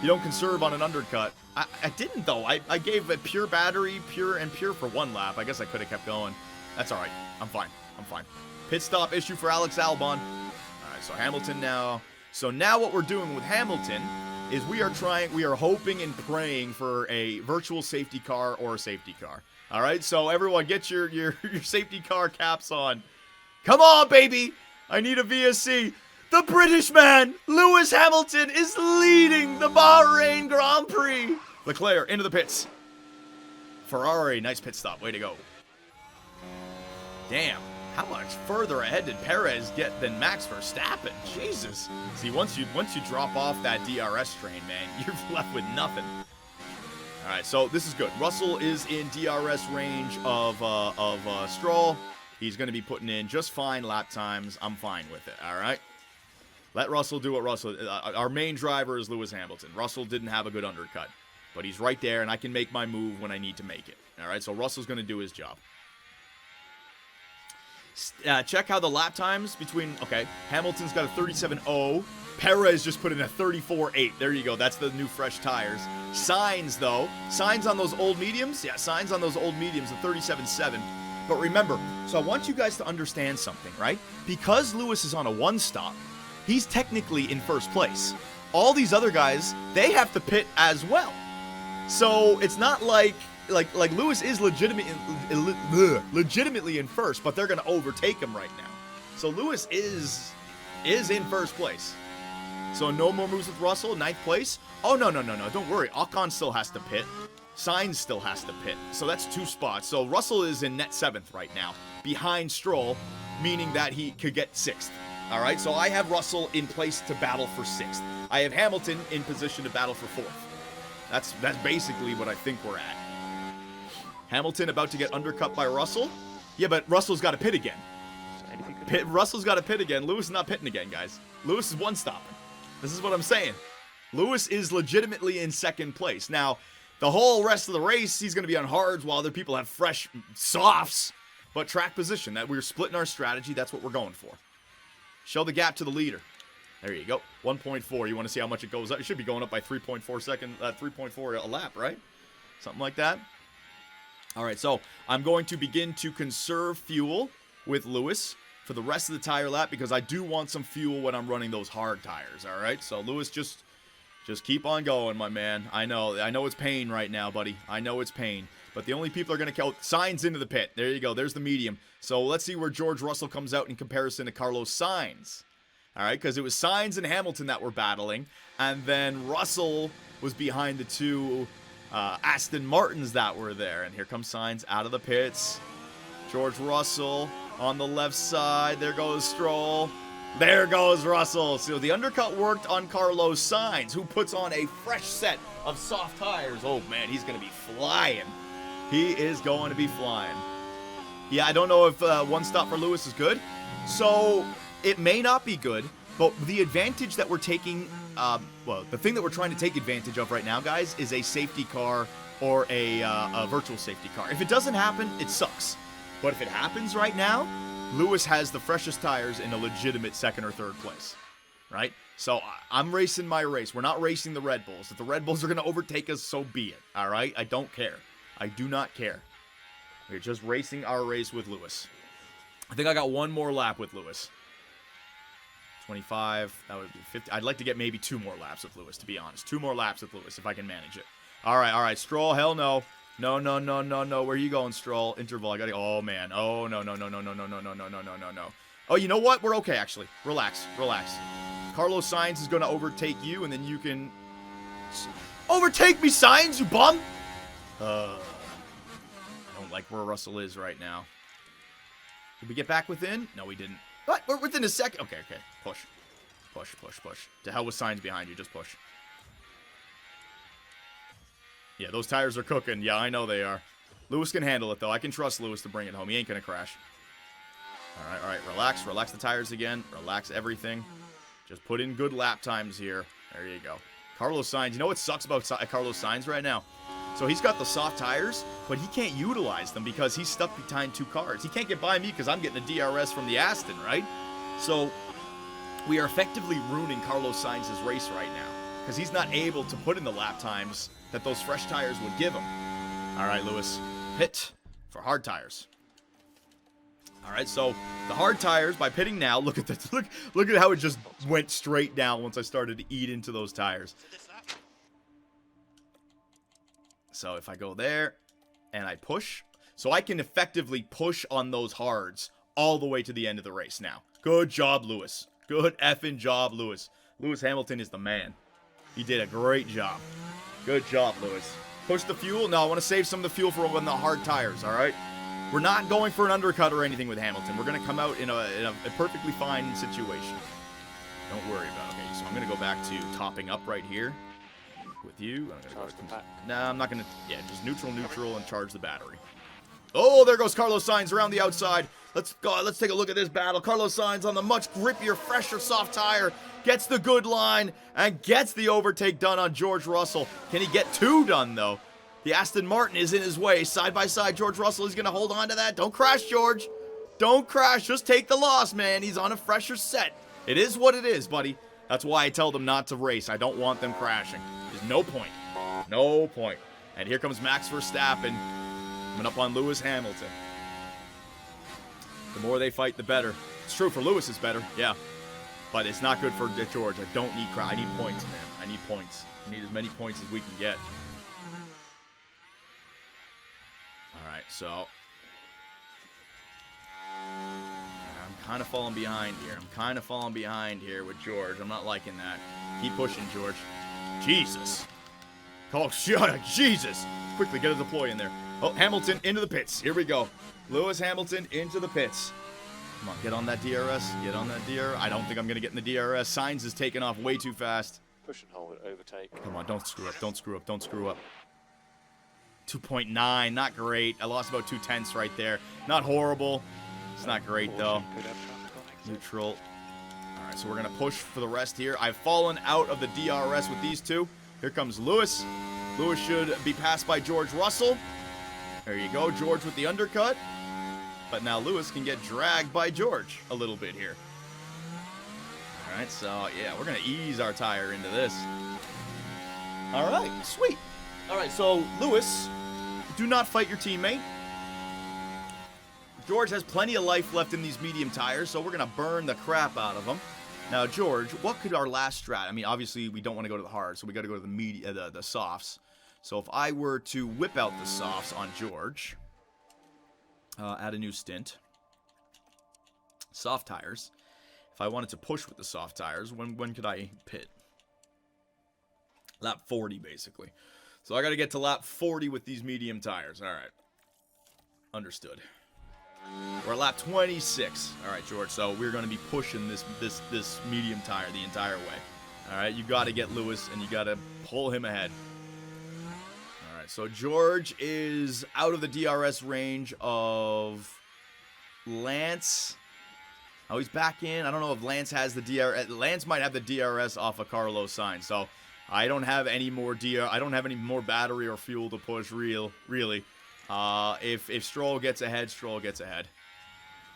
Speaker 1: You don't conserve on an undercut. I didn't, though. I gave a pure battery, pure for one lap. I guess I could have kept going. That's all right. I'm fine. Pit stop issue for Alex Albon. So Hamilton now. So now what we're doing with Hamilton is we are hoping and praying for a virtual safety car or a safety car. All right, so everyone get your safety car caps on. Come on, baby. I need a VSC. The British man, Lewis Hamilton, is leading the Bahrain Grand Prix. Leclerc into the pits. Ferrari, nice pit stop. Way to go. Damn. How much further ahead did Perez get than Max Verstappen? Jesus. See, once you drop off that DRS train, man, you're left with nothing. All right, so this is good. Russell is in DRS range of Stroll. He's going to be putting in just fine lap times. I'm fine with it, all right? Let Russell do what Russell... our main driver is Lewis Hamilton. Russell didn't have a good undercut, but he's right there, and I can make my move when I need to make it. All right, so Russell's going to do his job. Check how the lap times between... Okay, Hamilton's got a 37.0. Perez just put in a 34.8. There you go. That's the new fresh tires. Sainz, though. Sainz on those old mediums? Yeah, Sainz on those old mediums, a 37.7. But remember, so I want you guys to understand something, right? Because Lewis is on a one-stop, he's technically in first place. All these other guys, they have to pit as well. So it's not like Lewis is legitimately in first, but they're going to overtake him right now. So Lewis is in first place. So no more moves with Russell, ninth place. Oh, no. Don't worry. Ocon still has to pit. Sainz still has to pit. So that's 2 spots. So Russell is in net 7th right now, behind Stroll, meaning that he could get 6th. All right, so I have Russell in place to battle for 6th. I have Hamilton in position to battle for 4th. That's basically what I think we're at. Hamilton about to get undercut by Russell. Yeah, but Russell's got to pit again. Russell's got to pit again. Lewis is not pitting again, guys. Lewis is one-stopping. This is what I'm saying. Lewis is legitimately in 2nd place. Now, the whole rest of the race, he's going to be on hards while other people have fresh softs. But track position, that we're splitting our strategy, that's what we're going for. Show the gap to the leader. There you go. 1.4. You want to see how much it goes up? It should be going up by 3.4 a lap, right? Something like that. All right, so I'm going to begin to conserve fuel with Lewis for the rest of the tire lap because I do want some fuel when I'm running those hard tires, all right? So Lewis just Just keep on going, my man. I know it's pain right now, buddy. I know it's pain. But the only people are going to count Sainz into the pit. There you go. There's the medium. So let's see where George Russell comes out in comparison to Carlos Sainz. All right, because it was Sainz and Hamilton that were battling. And then Russell was behind the two Aston Martins that were there. And here comes Sainz out of the pits. George Russell on the left side. There goes Stroll. There goes Russell. So the undercut worked on Carlos Sainz, who puts on a fresh set of soft tires. Oh, man, he's going to be flying. He is going to be flying. Yeah, I don't know if one stop for Lewis is good. So it may not be good, but the advantage that we're taking, well, the thing that we're trying to take advantage of right now, guys, is a safety car or a virtual safety car. If it doesn't happen, it sucks. But if it happens right now, Lewis has the freshest tires in a legitimate second or third place, right? So I'm racing my race. We're not racing the Red Bulls. If the Red Bulls are going to overtake us, so be it, all right? I don't care. I do not care. We're just racing our race with Lewis. I think I got one more lap with Lewis. 25, that would be 50. I'd like to get maybe 2 more laps with Lewis, to be honest. 2 more laps with Lewis, if I can manage it. All right, Stroll, hell no. No. Where are you going, Stroll? Interval, I gotta, oh, man. Oh, no. Oh, you know what? We're okay, actually. Relax. Carlos Sainz is gonna overtake you, and then you can... Overtake me, Sainz, you bum! I don't like where Russell is right now. Did we get back within? No, we didn't. What? We're within a second. Okay. Push. To hell with Sainz behind you. Just push. Yeah, those tires are cooking. Yeah, I know they are. Lewis can handle it, though. I can trust Lewis to bring it home. He ain't going to crash. All right. Relax. Relax the tires again. Relax everything. Just put in good lap times here. There you go. Carlos Sainz. You know what sucks about Carlos Sainz right now? So he's got the soft tires, but he can't utilize them because he's stuck behind 2 cars. He can't get by me because I'm getting a DRS from the Aston, right? So we are effectively ruining Carlos Sainz's race right now because he's not able to put in the lap times that those fresh tires would give him. All right, Lewis, pit for hard tires. All right, so the hard tires, by pitting now, look at this. Look at how it just went straight down once I started to eat into those tires. So if I go there and I push, so I can effectively push on those hards all the way to the end of the race now. Good job, Lewis. Good effing job, Lewis. Lewis Hamilton is the man. He did a great job. Good job, Lewis. Push the fuel. No, I want to save some of the fuel for when the hard tires, all right? We're not going for an undercut or anything with Hamilton. We're going to come out in a perfectly fine situation. Don't worry about it. Okay, so I'm going to go back to topping up right here. With you. I'm not gonna. Yeah, just neutral, and charge the battery. Oh, there goes Carlos Sainz around the outside. Let's go. Let's take a look at this battle. Carlos Sainz on the much grippier, fresher, soft tire gets the good line and gets the overtake done on George Russell. Can he get 2 done though? The Aston Martin is in his way. Side by side, George Russell is gonna hold on to that. Don't crash, George. Don't crash. Just take the loss, man. He's on a fresher set. It is what it is, buddy. That's why I tell them not to race. I don't want them crashing. There's no point. No point. And here comes Max Verstappen coming up on Lewis Hamilton. The more they fight, the better. It's true for Lewis, it's better. Yeah. But it's not good for George. I don't need I need points, man. I need points. I need as many points as we can get. All right, so I'm kind of falling behind here. With George. I'm not liking that. Keep pushing, George. Jesus. Oh, Jesus. Quickly, get a deploy in there. Oh, Hamilton into the pits. Here we go. Lewis Hamilton into the pits. Come on, get on that DRS. Get on that DRS. I don't think I'm going to get in the DRS. Sainz is taking off way too fast.
Speaker 3: Push and hold, overtake.
Speaker 1: Come on, don't screw up. 2.9, not great. I lost about 0.2 right there. Not horrible. It's not great, though. Neutral. All right, so we're going to push for the rest here. I've fallen out of the DRS with these two. Here comes Lewis. Lewis should be passed by George Russell. There you go, George with the undercut. But now Lewis can get dragged by George a little bit here. All right, so yeah, we're going to ease our tire into this. All right, sweet. All right, so Lewis, do not fight your teammate. George has plenty of life left in these medium tires, so we're going to burn the crap out of him. Now, George, what could our last strat? I mean, obviously, we don't want to go to the hard, so we got to go to the softs. So if I were to whip out the softs on George, add a new stint. Soft tires. If I wanted to push with the soft tires, when could I pit? Lap 40, basically. So I got to get to lap 40 with these medium tires. All right. Understood. We're at lap 26. All right, George. So we're going to be pushing this medium tire the entire way. All right. You got to get Lewis, and you got to pull him ahead. All right. So George is out of the DRS range of Lance. Oh, he's back in. I don't know if Lance has the DRS. Lance might have the DRS off of Carlos Sainz. So I don't have any more I don't have any more battery or fuel to push. Really. If Stroll gets ahead, Stroll gets ahead.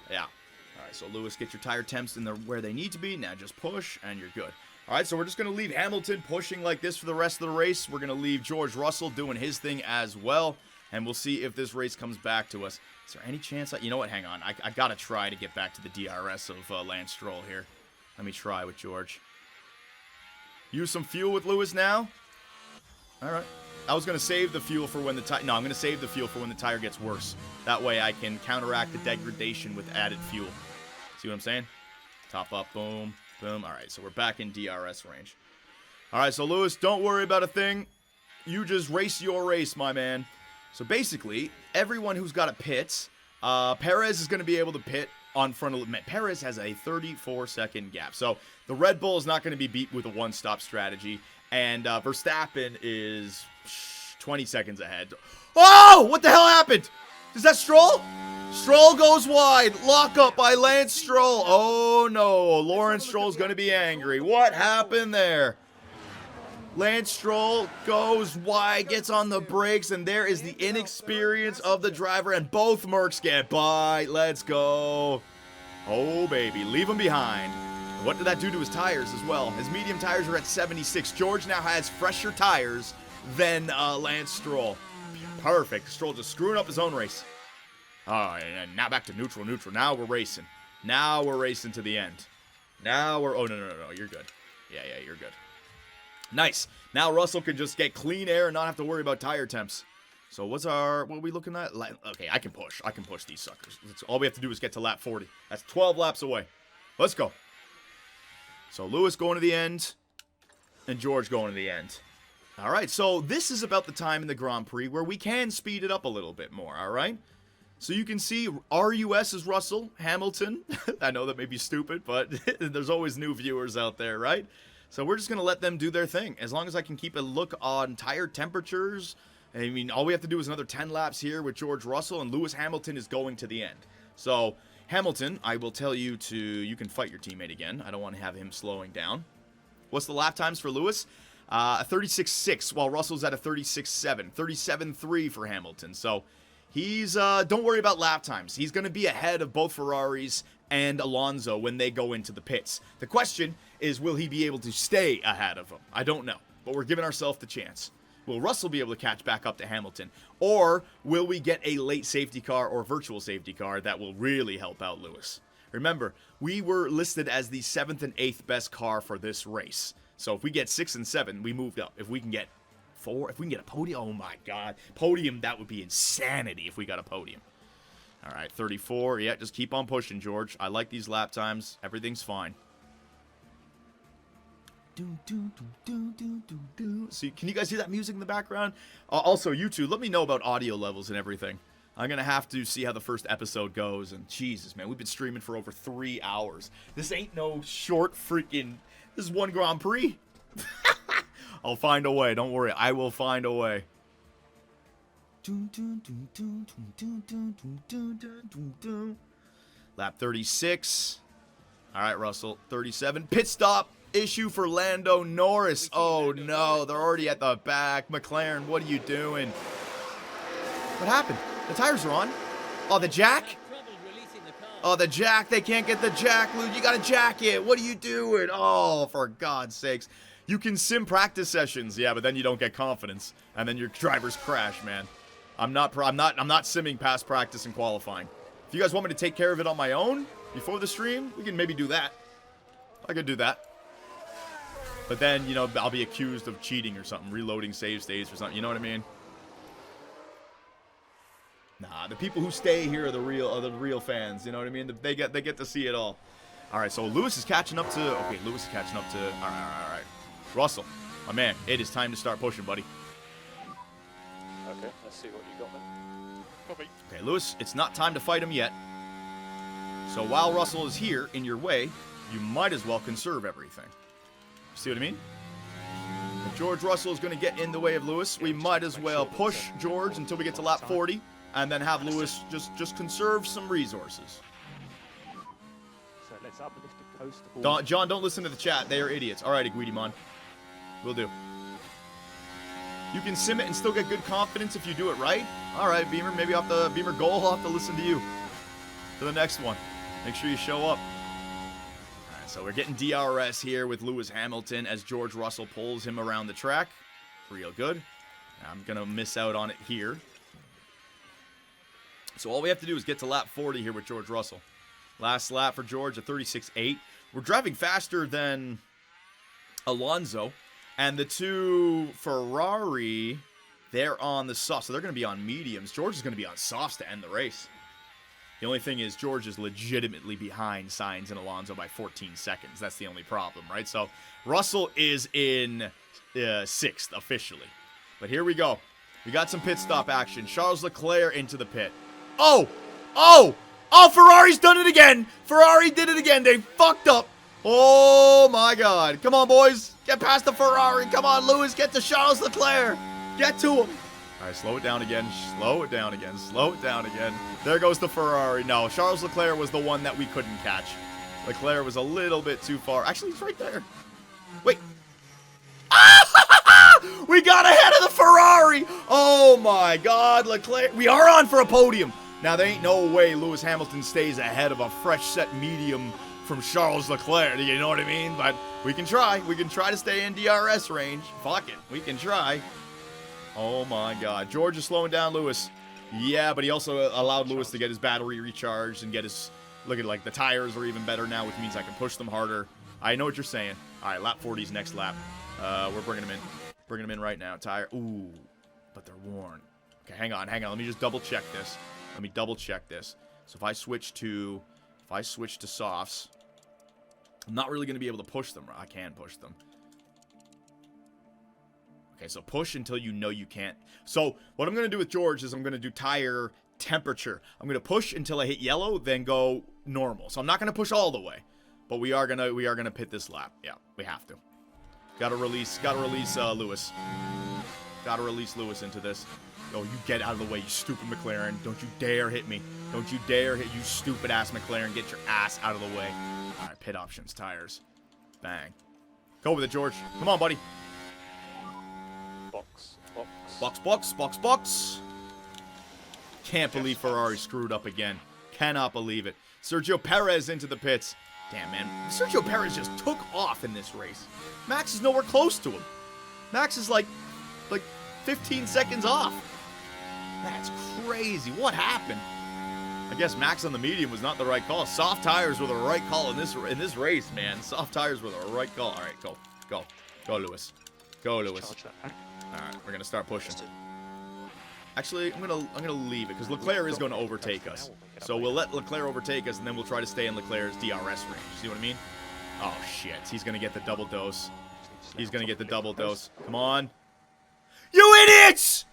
Speaker 1: Yeah. All right. So Lewis, get your tire temps in where they need to be. Now just push, and you're good. All right. So we're just gonna leave Hamilton pushing like this for the rest of the race. We're gonna leave George Russell doing his thing as well, and we'll see if this race comes back to us. Is there any chance? You know what? Hang on. I gotta try to get back to the DRS of Lance Stroll here. Let me try with George. Use some fuel with Lewis now. All right. I was going to save the fuel for when the tire... No, I'm going to save the fuel for when the tire gets worse. That way I can counteract the degradation with added fuel. See what I'm saying? Top up. Boom. Boom. All right. So we're back in DRS range. All right. So, Lewis, don't worry about a thing. You just race your race, my man. So, basically, everyone who's got a pit, Perez is going to be able to pit on front of... Perez has a 34-second gap. So, the Red Bull is not going to be beat with a one-stop strategy. And Verstappen is 20 seconds ahead. Oh! What the hell happened? Is that Stroll? Stroll goes wide. Lock up by Lance Stroll. Oh, no. Lawrence Stroll's going to be angry. What happened there? Lance Stroll goes wide, gets on the brakes, and there is the inexperience of the driver, and both Mercs get by. Let's go. Oh, baby. Leave him behind. What did that do to his tires as well? His medium tires are at 76. George now has fresher tires than Lance Stroll. Perfect. Stroll just screwing up his own race. Oh, and now back to neutral. Now we're racing. Now we're racing to the end. Now we're... Oh, no. You're good. Yeah, you're good. Nice. Now Russell can just get clean air and not have to worry about tire temps. So what are we looking at? Okay, I can push. I can push these suckers. All we have to do is get to lap 40. That's 12 laps away. Let's go. So Lewis going to the end, and George going to the end. All right, so this is about the time in the Grand Prix where we can speed it up a little bit more, all right? So you can see RUS is Russell, Hamilton. I know that may be stupid, but there's always new viewers out there, right? So we're just going to let them do their thing. As long as I can keep a look on tire temperatures. I mean, all we have to do is another 10 laps here with George Russell, and Lewis Hamilton is going to the end. So Hamilton, I will tell you you can fight your teammate again. I don't want to have him slowing down. What's the lap times for Lewis? A 36.6, while Russell's at a 36.7. 37.3 for Hamilton. So he's, don't worry about lap times. He's going to be ahead of both Ferraris and Alonso when they go into the pits. The question is, will he be able to stay ahead of him? I don't know, but we're giving ourselves the chance. Will Russell be able to catch back up to Hamilton? Or will we get a late safety car or virtual safety car that will really help out Lewis? Remember, we were listed as the 7th and 8th best car for this race. So if we get 6 and 7, we moved up. If we can get 4, if we can get a podium, oh my God. Podium, that would be insanity if we got a podium. All right, 34. Yeah, just keep on pushing, George. I like these lap times. Everything's fine. See, can you guys hear that music in the background? Also, YouTube, let me know about audio levels and everything. I'm going to have to see how the first episode goes. And Jesus, man, we've been streaming for over 3 hours. This ain't no short freaking... This is one Grand Prix. I'll find a way. Don't worry. I will find a way. Lap 36. All right, Russell. 37. Pit stop. Issue for Lando Norris. Oh, no. They're already at the back. McLaren, what are you doing? What happened? The tires are on. Oh, the jack? Oh, the jack. They can't get the jack, Luke. You got to jack it. What are you doing? Oh, for God's sakes. You can sim practice sessions. Yeah, but then you don't get confidence. And then your drivers crash, man. I'm not simming past practice and qualifying. If you guys want me to take care of it on my own before the stream, we can maybe do that. I could do that. But then, you know, I'll be accused of cheating or something, reloading save states or something, you know what I mean? Nah, the people who stay here are the real fans, you know what I mean? They get to see it all. All right, so Lewis is catching up to, okay, Lewis is catching up to, all right. Russell, my man, it is time to start pushing, buddy.
Speaker 3: Okay, let's see what you got then. Copy.
Speaker 1: Okay, Lewis, it's not time to fight him yet. So while Russell is here in your way, you might as well conserve everything. See what I mean? If George Russell is going to get in the way of Lewis, we might as well push George until we get to lap 40, and then have Lewis just conserve some resources.
Speaker 3: So let's uplift the coast.
Speaker 1: John, don't listen to the chat. They are idiots. All right, Iguidimon. Will do. You can sim it and still get good confidence if you do it right. All right, Beamer. Maybe off the Beamer goal, I'll have to listen to you for the next one. Make sure you show up. All right, so we're getting DRS here with Lewis Hamilton as George Russell pulls him around the track. Real good. I'm going to miss out on it here. So all we have to do is get to lap 40 here with George Russell. Last lap for George, a 36.8. We're driving faster than Alonso. And the two Ferrari, they're on the softs. So they're going to be on mediums. George is going to be on softs to end the race. The only thing is George is legitimately behind Sainz and Alonso by 14 seconds. That's the only problem, right? So Russell is in 6th officially. But here we go. We got some pit stop action. Charles Leclerc into the pit. Oh! Ferrari's done it again! Ferrari did it again. They fucked up. Oh my God. Come on, boys. Get past the Ferrari. Come on, Lewis. Get to Charles Leclerc. Get to him. All right, slow it down again. Slow it down again. Slow it down again. There goes the Ferrari. No, Charles Leclerc was the one that we couldn't catch. Leclerc was a little bit too far. Actually, he's right there. Wait. We got ahead of the Ferrari. Oh my God, Leclerc. We are on for a podium. Now, there ain't no way Lewis Hamilton stays ahead of a fresh set medium from Charles Leclerc. You know what I mean? But we can try. We can try to stay in DRS range. Fuck it. We can try. Oh my God. George is slowing down Lewis. Yeah, but he also allowed Lewis to get his battery recharged and get his... Look at, like, the tires are even better now, which means I can push them harder. I know what you're saying. All right, lap 40's next lap. We're bringing them in. Bringing them in right now. Tire. Ooh, but they're worn. Okay, hang on. Let me just double check this. So if I switch to softs, I'm not really going to be able to push them. I can push them. Okay, so push until you know you can't. So what I'm going to do with George is I'm going to do tire temperature. I'm going to push until I hit yellow, then go normal. So I'm not going to push all the way, but we are going to pit this lap. Yeah, we have to. Got to release Lewis. Got to release Lewis into this. Oh, you get out of the way, you stupid McLaren. Don't you dare hit me. Don't you dare hit you stupid ass McLaren. Get your ass out of the way. All right, pit options, tires. Bang. Go with it, George. Come on, buddy. Box. Can't believe Ferrari screwed up again. Cannot believe it. Sergio Perez into the pits. Damn, man. Sergio Perez just took off in this race. Max is nowhere close to him. Max is like 15 seconds off. That's crazy. What happened? I guess Max on the medium was not the right call. Soft tires were the right call in this race, man. Soft tires were the right call. All right, go, Lewis. Go, Lewis. All right, we're gonna start pushing. Actually, I'm gonna leave it because Leclerc is going to overtake us. So we'll let Leclerc overtake us, and then we'll try to stay in Leclerc's DRS range. See what I mean? Oh shit, he's gonna get the double dose. Come on. You idiots!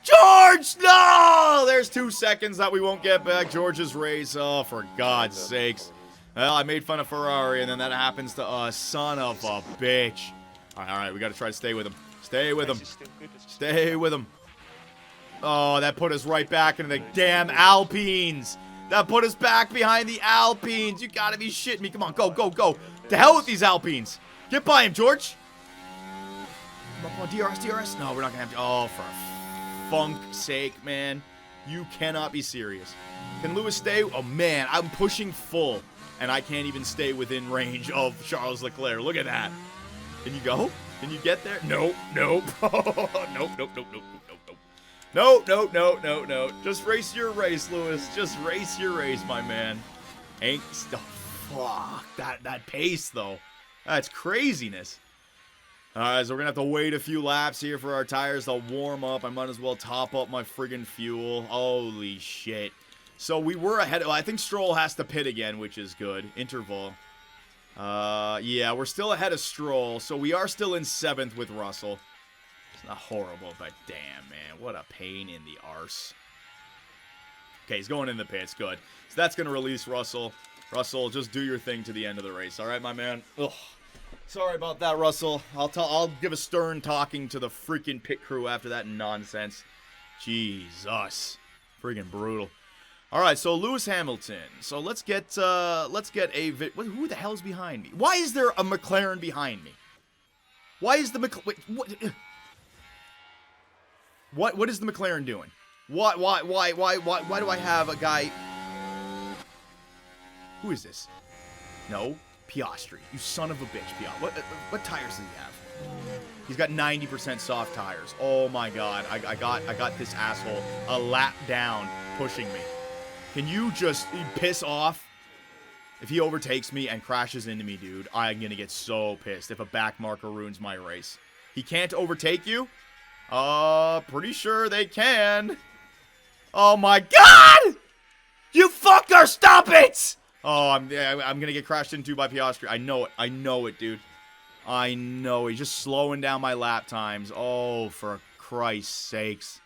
Speaker 1: George, no! There's 2 seconds that we won't get back. George's race. Oh, for God's sakes. Well, I made fun of Ferrari, and then that happens to us. Son of a bitch. All right, we got to try to stay with him. Stay with him. Oh, that put us right back into the damn Alpines. That put us back behind the Alpines. You got to be shitting me. Come on, go. To hell with these Alpines. Get by him, George. Come on, DRS. No, we're not going to have to. Oh, for funk's sake, man. You cannot be serious. Can Lewis stay? Oh, man, I'm pushing full, and I can't even stay within range of Charles Leclerc. Look at that. Can you go? Can you get there? Nope. Nope. Just race your race, Lewis. Just race your race, my man. Ain't stuff. Fuck, that pace, though. That's craziness. All right, so we're going to have to wait a few laps here for our tires to warm up. I might as well top up my friggin' fuel. Holy shit. So we were ahead. I think Stroll has to pit again, which is good. Interval. Yeah, we're still ahead of Stroll, so we are still in 7th with Russell. It's not horrible, but damn, man. What a pain in the arse. Okay, he's going in the pits. Good. So that's going to release Russell. Russell, just do your thing to the end of the race. All right, my man? Ugh. Sorry about that, Russell. I'll give a stern talking to the freaking pit crew after that nonsense. Jesus. Freaking brutal. All right, so Lewis Hamilton. So let's get who the hell's behind me? Why is there a McLaren behind me? Why is the what is the McLaren doing? Why do I have a guy? Who is this? No, Piastri. You son of a bitch, Piastri. What tires does he have? He's got 90% soft tires. Oh my god. I got this asshole a lap down pushing me. Can you just piss off? If he overtakes me and crashes into me, dude, I'm gonna get so pissed if a back marker ruins my race. He can't overtake you? Pretty sure they can. Oh my god! You fucker, stop it! Oh, I'm gonna get crashed into by Piastri. I know it, dude. I know. He's just slowing down my lap times. Oh, for Christ's sakes.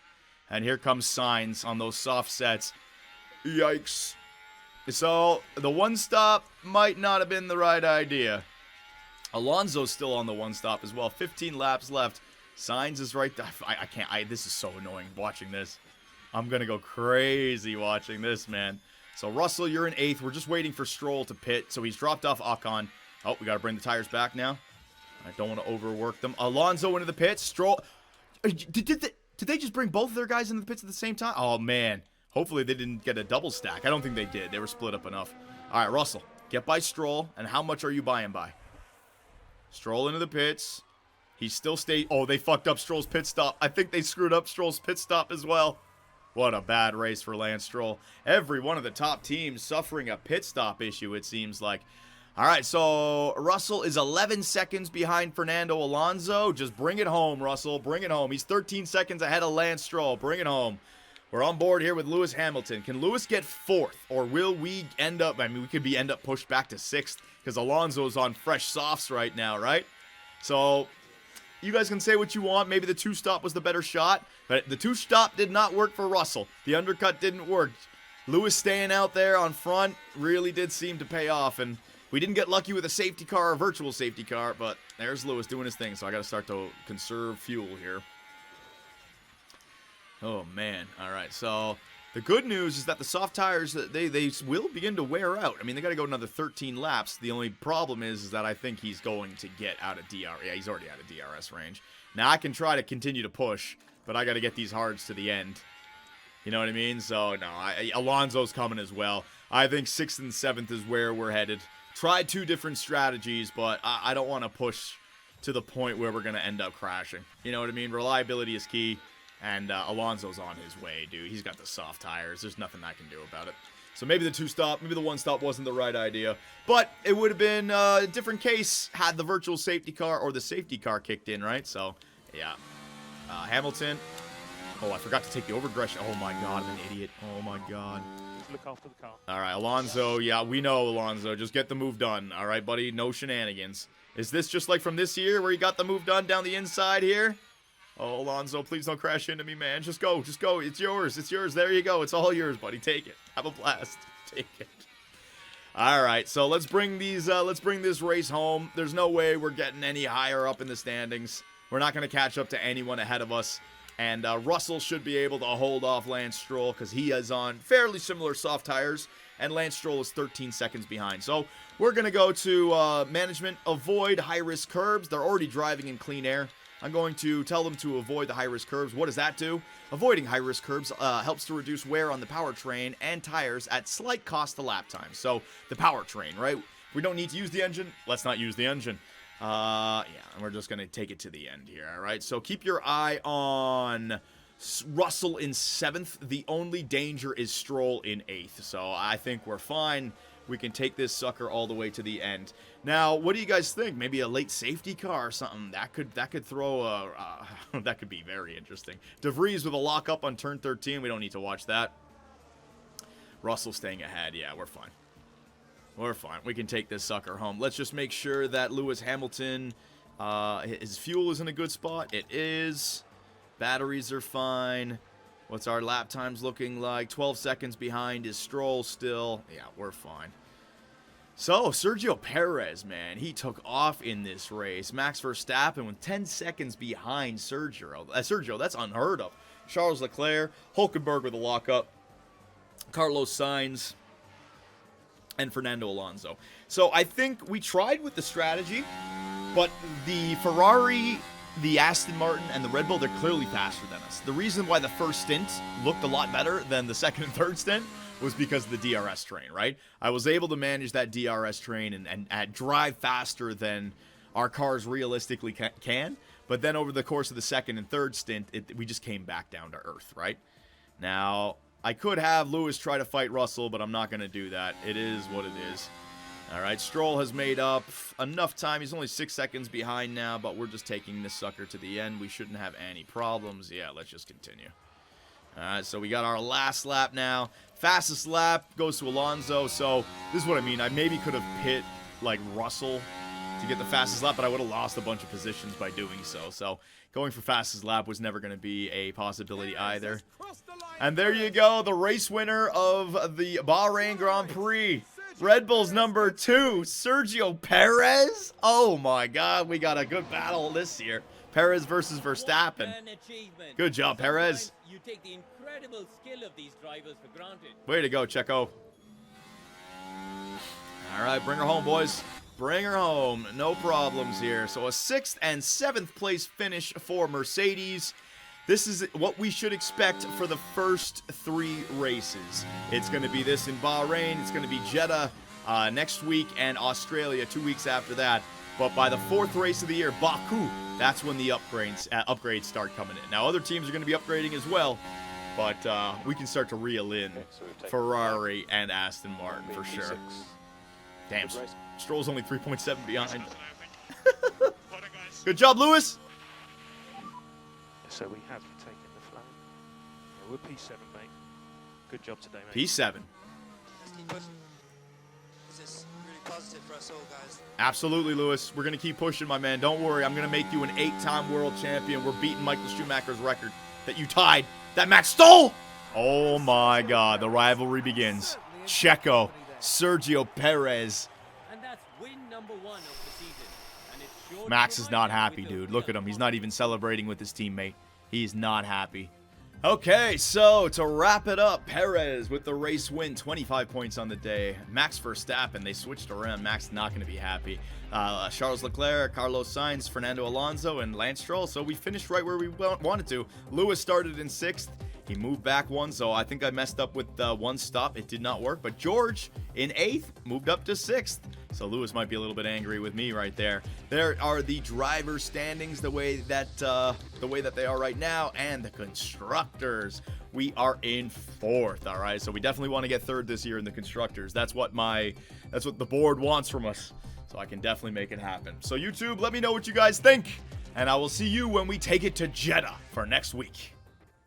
Speaker 1: And here comes Sainz on those soft sets. Yikes. So, the one stop might not have been the right idea. Alonso's still on the one stop as well. 15 laps left. Sainz is right there. I can't. This is so annoying watching this. I'm going to go crazy watching this, man. So, Russell, you're in 8th. We're just waiting for Stroll to pit. So, he's dropped off Ocon. Oh, we got to bring the tires back now. I don't want to overwork them. Alonso into the pits. Stroll. Did they just bring both of their guys into the pits at the same time? Oh, man. Hopefully they didn't get a double stack. I don't think they did. They were split up enough. All right, Russell, get by Stroll. And how much are you buying by? Stroll into the pits. He's still Oh, they fucked up Stroll's pit stop. I think they screwed up Stroll's pit stop as well. What a bad race for Lance Stroll. Every one of the top teams suffering a pit stop issue, it seems like. All right, so Russell is 11 seconds behind Fernando Alonso. Just bring it home, Russell. Bring it home. He's 13 seconds ahead of Lance Stroll. Bring it home. We're on board here with Lewis Hamilton. Can Lewis get 4th? Or will we end up... I mean, we could end up pushed back to 6th. Because Alonso's on fresh softs right now, right? So, you guys can say what you want. Maybe the 2-stop was the better shot. But the 2-stop did not work for Russell. The undercut didn't work. Lewis staying out there on front really did seem to pay off. And we didn't get lucky with a safety car, a virtual safety car. But there's Lewis doing his thing. So I got to start to conserve fuel here. Oh, man. All right, so the good news is that the soft tires, they will begin to wear out. I mean, they got to go another 13 laps. The only problem is that I think he's going to get out of DR. Yeah, he's already out of DRS range. Now, I can try to continue to push, but I got to get these hards to the end. You know what I mean? So, no, Alonso's coming as well. I think 6th and 7th is where we're headed. Tried 2 different strategies, but I don't want to push to the point where we're going to end up crashing. You know what I mean? Reliability is key. And Alonso's on his way, dude. He's got the soft tires. There's nothing I can do about it. So maybe the 2-stop, maybe the 1-stop wasn't the right idea. But it would have been a different case had the virtual safety car or the safety car kicked in, right? So, yeah. Hamilton. Oh, I forgot to take the overdress. Oh, my God. I'm an idiot. Oh, my God.
Speaker 3: Just look after the car.
Speaker 1: All right, Alonso. Yeah, we know, Alonso. Just get the move done. All right, buddy? No shenanigans. Is this just like from this year where he got the move done down the inside here? Oh, Alonso, please don't crash into me, man. Just go. Just go. It's yours. It's yours. There you go. It's all yours, buddy. Take it. Have a blast. Take it. All right, so let's bring this race home. There's no way we're getting any higher up in the standings. We're not going to catch up to anyone ahead of us. And Russell should be able to hold off Lance Stroll because he is on fairly similar soft tires. And Lance Stroll is 13 seconds behind. So we're going to go to management. Avoid high-risk curbs. They're already driving in clean air. I'm going to tell them to avoid the high-risk curbs. What does that do? Avoiding high-risk curbs helps to reduce wear on the powertrain and tires at slight cost to lap time. So, the powertrain, right? We don't need to use the engine. Let's not use the engine. Yeah, and we're just going to take it to the end here, all right? So, keep your eye on Russell in 7th. The only danger is Stroll in 8th. So, I think we're fine. we can take this sucker all the way to the end. Now, what do you guys think? Maybe a late safety car or something that could throw a that could be very interesting. DeVries with a lockup on turn 13. We don't need to watch that. Russell staying ahead. Yeah, we're fine. We're fine. We can take this sucker home. Let's just make sure that Lewis Hamilton, his fuel is in a good spot. It is. Batteries are fine. What's our lap times looking like? 12 seconds behind is Stroll still. Yeah, we're fine. So, Sergio Perez, man, he took off in this race. Max Verstappen with 10 seconds behind Sergio. Sergio, that's unheard of. Charles Leclerc, Hulkenberg with a lockup. Carlos Sainz, and Fernando Alonso. So I think we tried with the strategy, but the Ferrari, the Aston Martin, and the Red Bull, they're clearly faster than us. The reason why the first stint looked a lot better than the second and third stint was because of the DRS train, right? I was able to manage that DRS train and drive faster than our cars realistically can, but then over the course of the second and third stint, we just came back down to earth, right? Now, I could have Lewis try to fight Russell, but I'm not going to do that. It is what it is. All right, Stroll has made up enough time. He's only 6 seconds behind now, but we're just taking this sucker to the end. We shouldn't have any problems. Yeah, let's just continue. All right, so we got our last lap now. Fastest lap goes to Alonso. So this is what I mean. I maybe could have hit, like, Russell to get the fastest lap, but I would have lost a bunch of positions by doing so. So going for fastest lap was never going to be a possibility either. And there you go, the race winner of the Bahrain Grand Prix. Red Bull's number 2, Sergio Perez. Oh my God, we got a good battle this year. Perez versus Verstappen. Good job, Perez.
Speaker 4: You take the incredible skill of these drivers for granted.
Speaker 1: Way to go, Checo. All right, bring her home, boys. Bring her home. No problems here. So a 6th and 7th place finish for Mercedes. This is what we should expect for the first 3 races. It's going to be this in Bahrain. It's going to be Jeddah next week and Australia 2 weeks after that. But by the 4th race of the year, Baku, that's when the upgrades start coming in. Now, other teams are going to be upgrading as well, but we can start to reel in Ferrari and Aston Martin for sure. Damn, Stroll's only 3.7 behind. Good job, Lewis.
Speaker 3: So we have taken the flag. Yeah, we're P7, mate. Good job today, mate.
Speaker 1: P7.
Speaker 5: Let's keep pushing. This is really positive for us all, guys.
Speaker 1: Absolutely, Lewis. We're going to keep pushing, my man. Don't worry. I'm going to make you an 8-time world champion. We're beating Michael Schumacher's record that you tied, that Max stole. Oh, my God. The rivalry begins. Checo, Sergio Perez.
Speaker 4: And that's win number 1 of the season. And it's sure
Speaker 1: Max is not happy, dude. Look at him. He's not even celebrating with his teammate. He's not happy. Okay, so to wrap it up, Perez with the race win, 25 points on the day. Max Verstappen, they switched around. Max not going to be happy. Charles Leclerc, Carlos Sainz, Fernando Alonso, and Lance Stroll. So we finished right where we wanted to. Lewis started in 6th. He moved back 1, so I think I messed up with 1 stop. It did not work. But George in 8th moved up to 6th. So Lewis might be a little bit angry with me right there. There are the driver standings the way that they are right now, and the constructors. We are in 4th. All right, so we definitely want to get 3rd this year in the constructors. That's what the board wants from us. So I can definitely make it happen. So YouTube, let me know what you guys think, and I will see you when we take it to Jeddah for next week.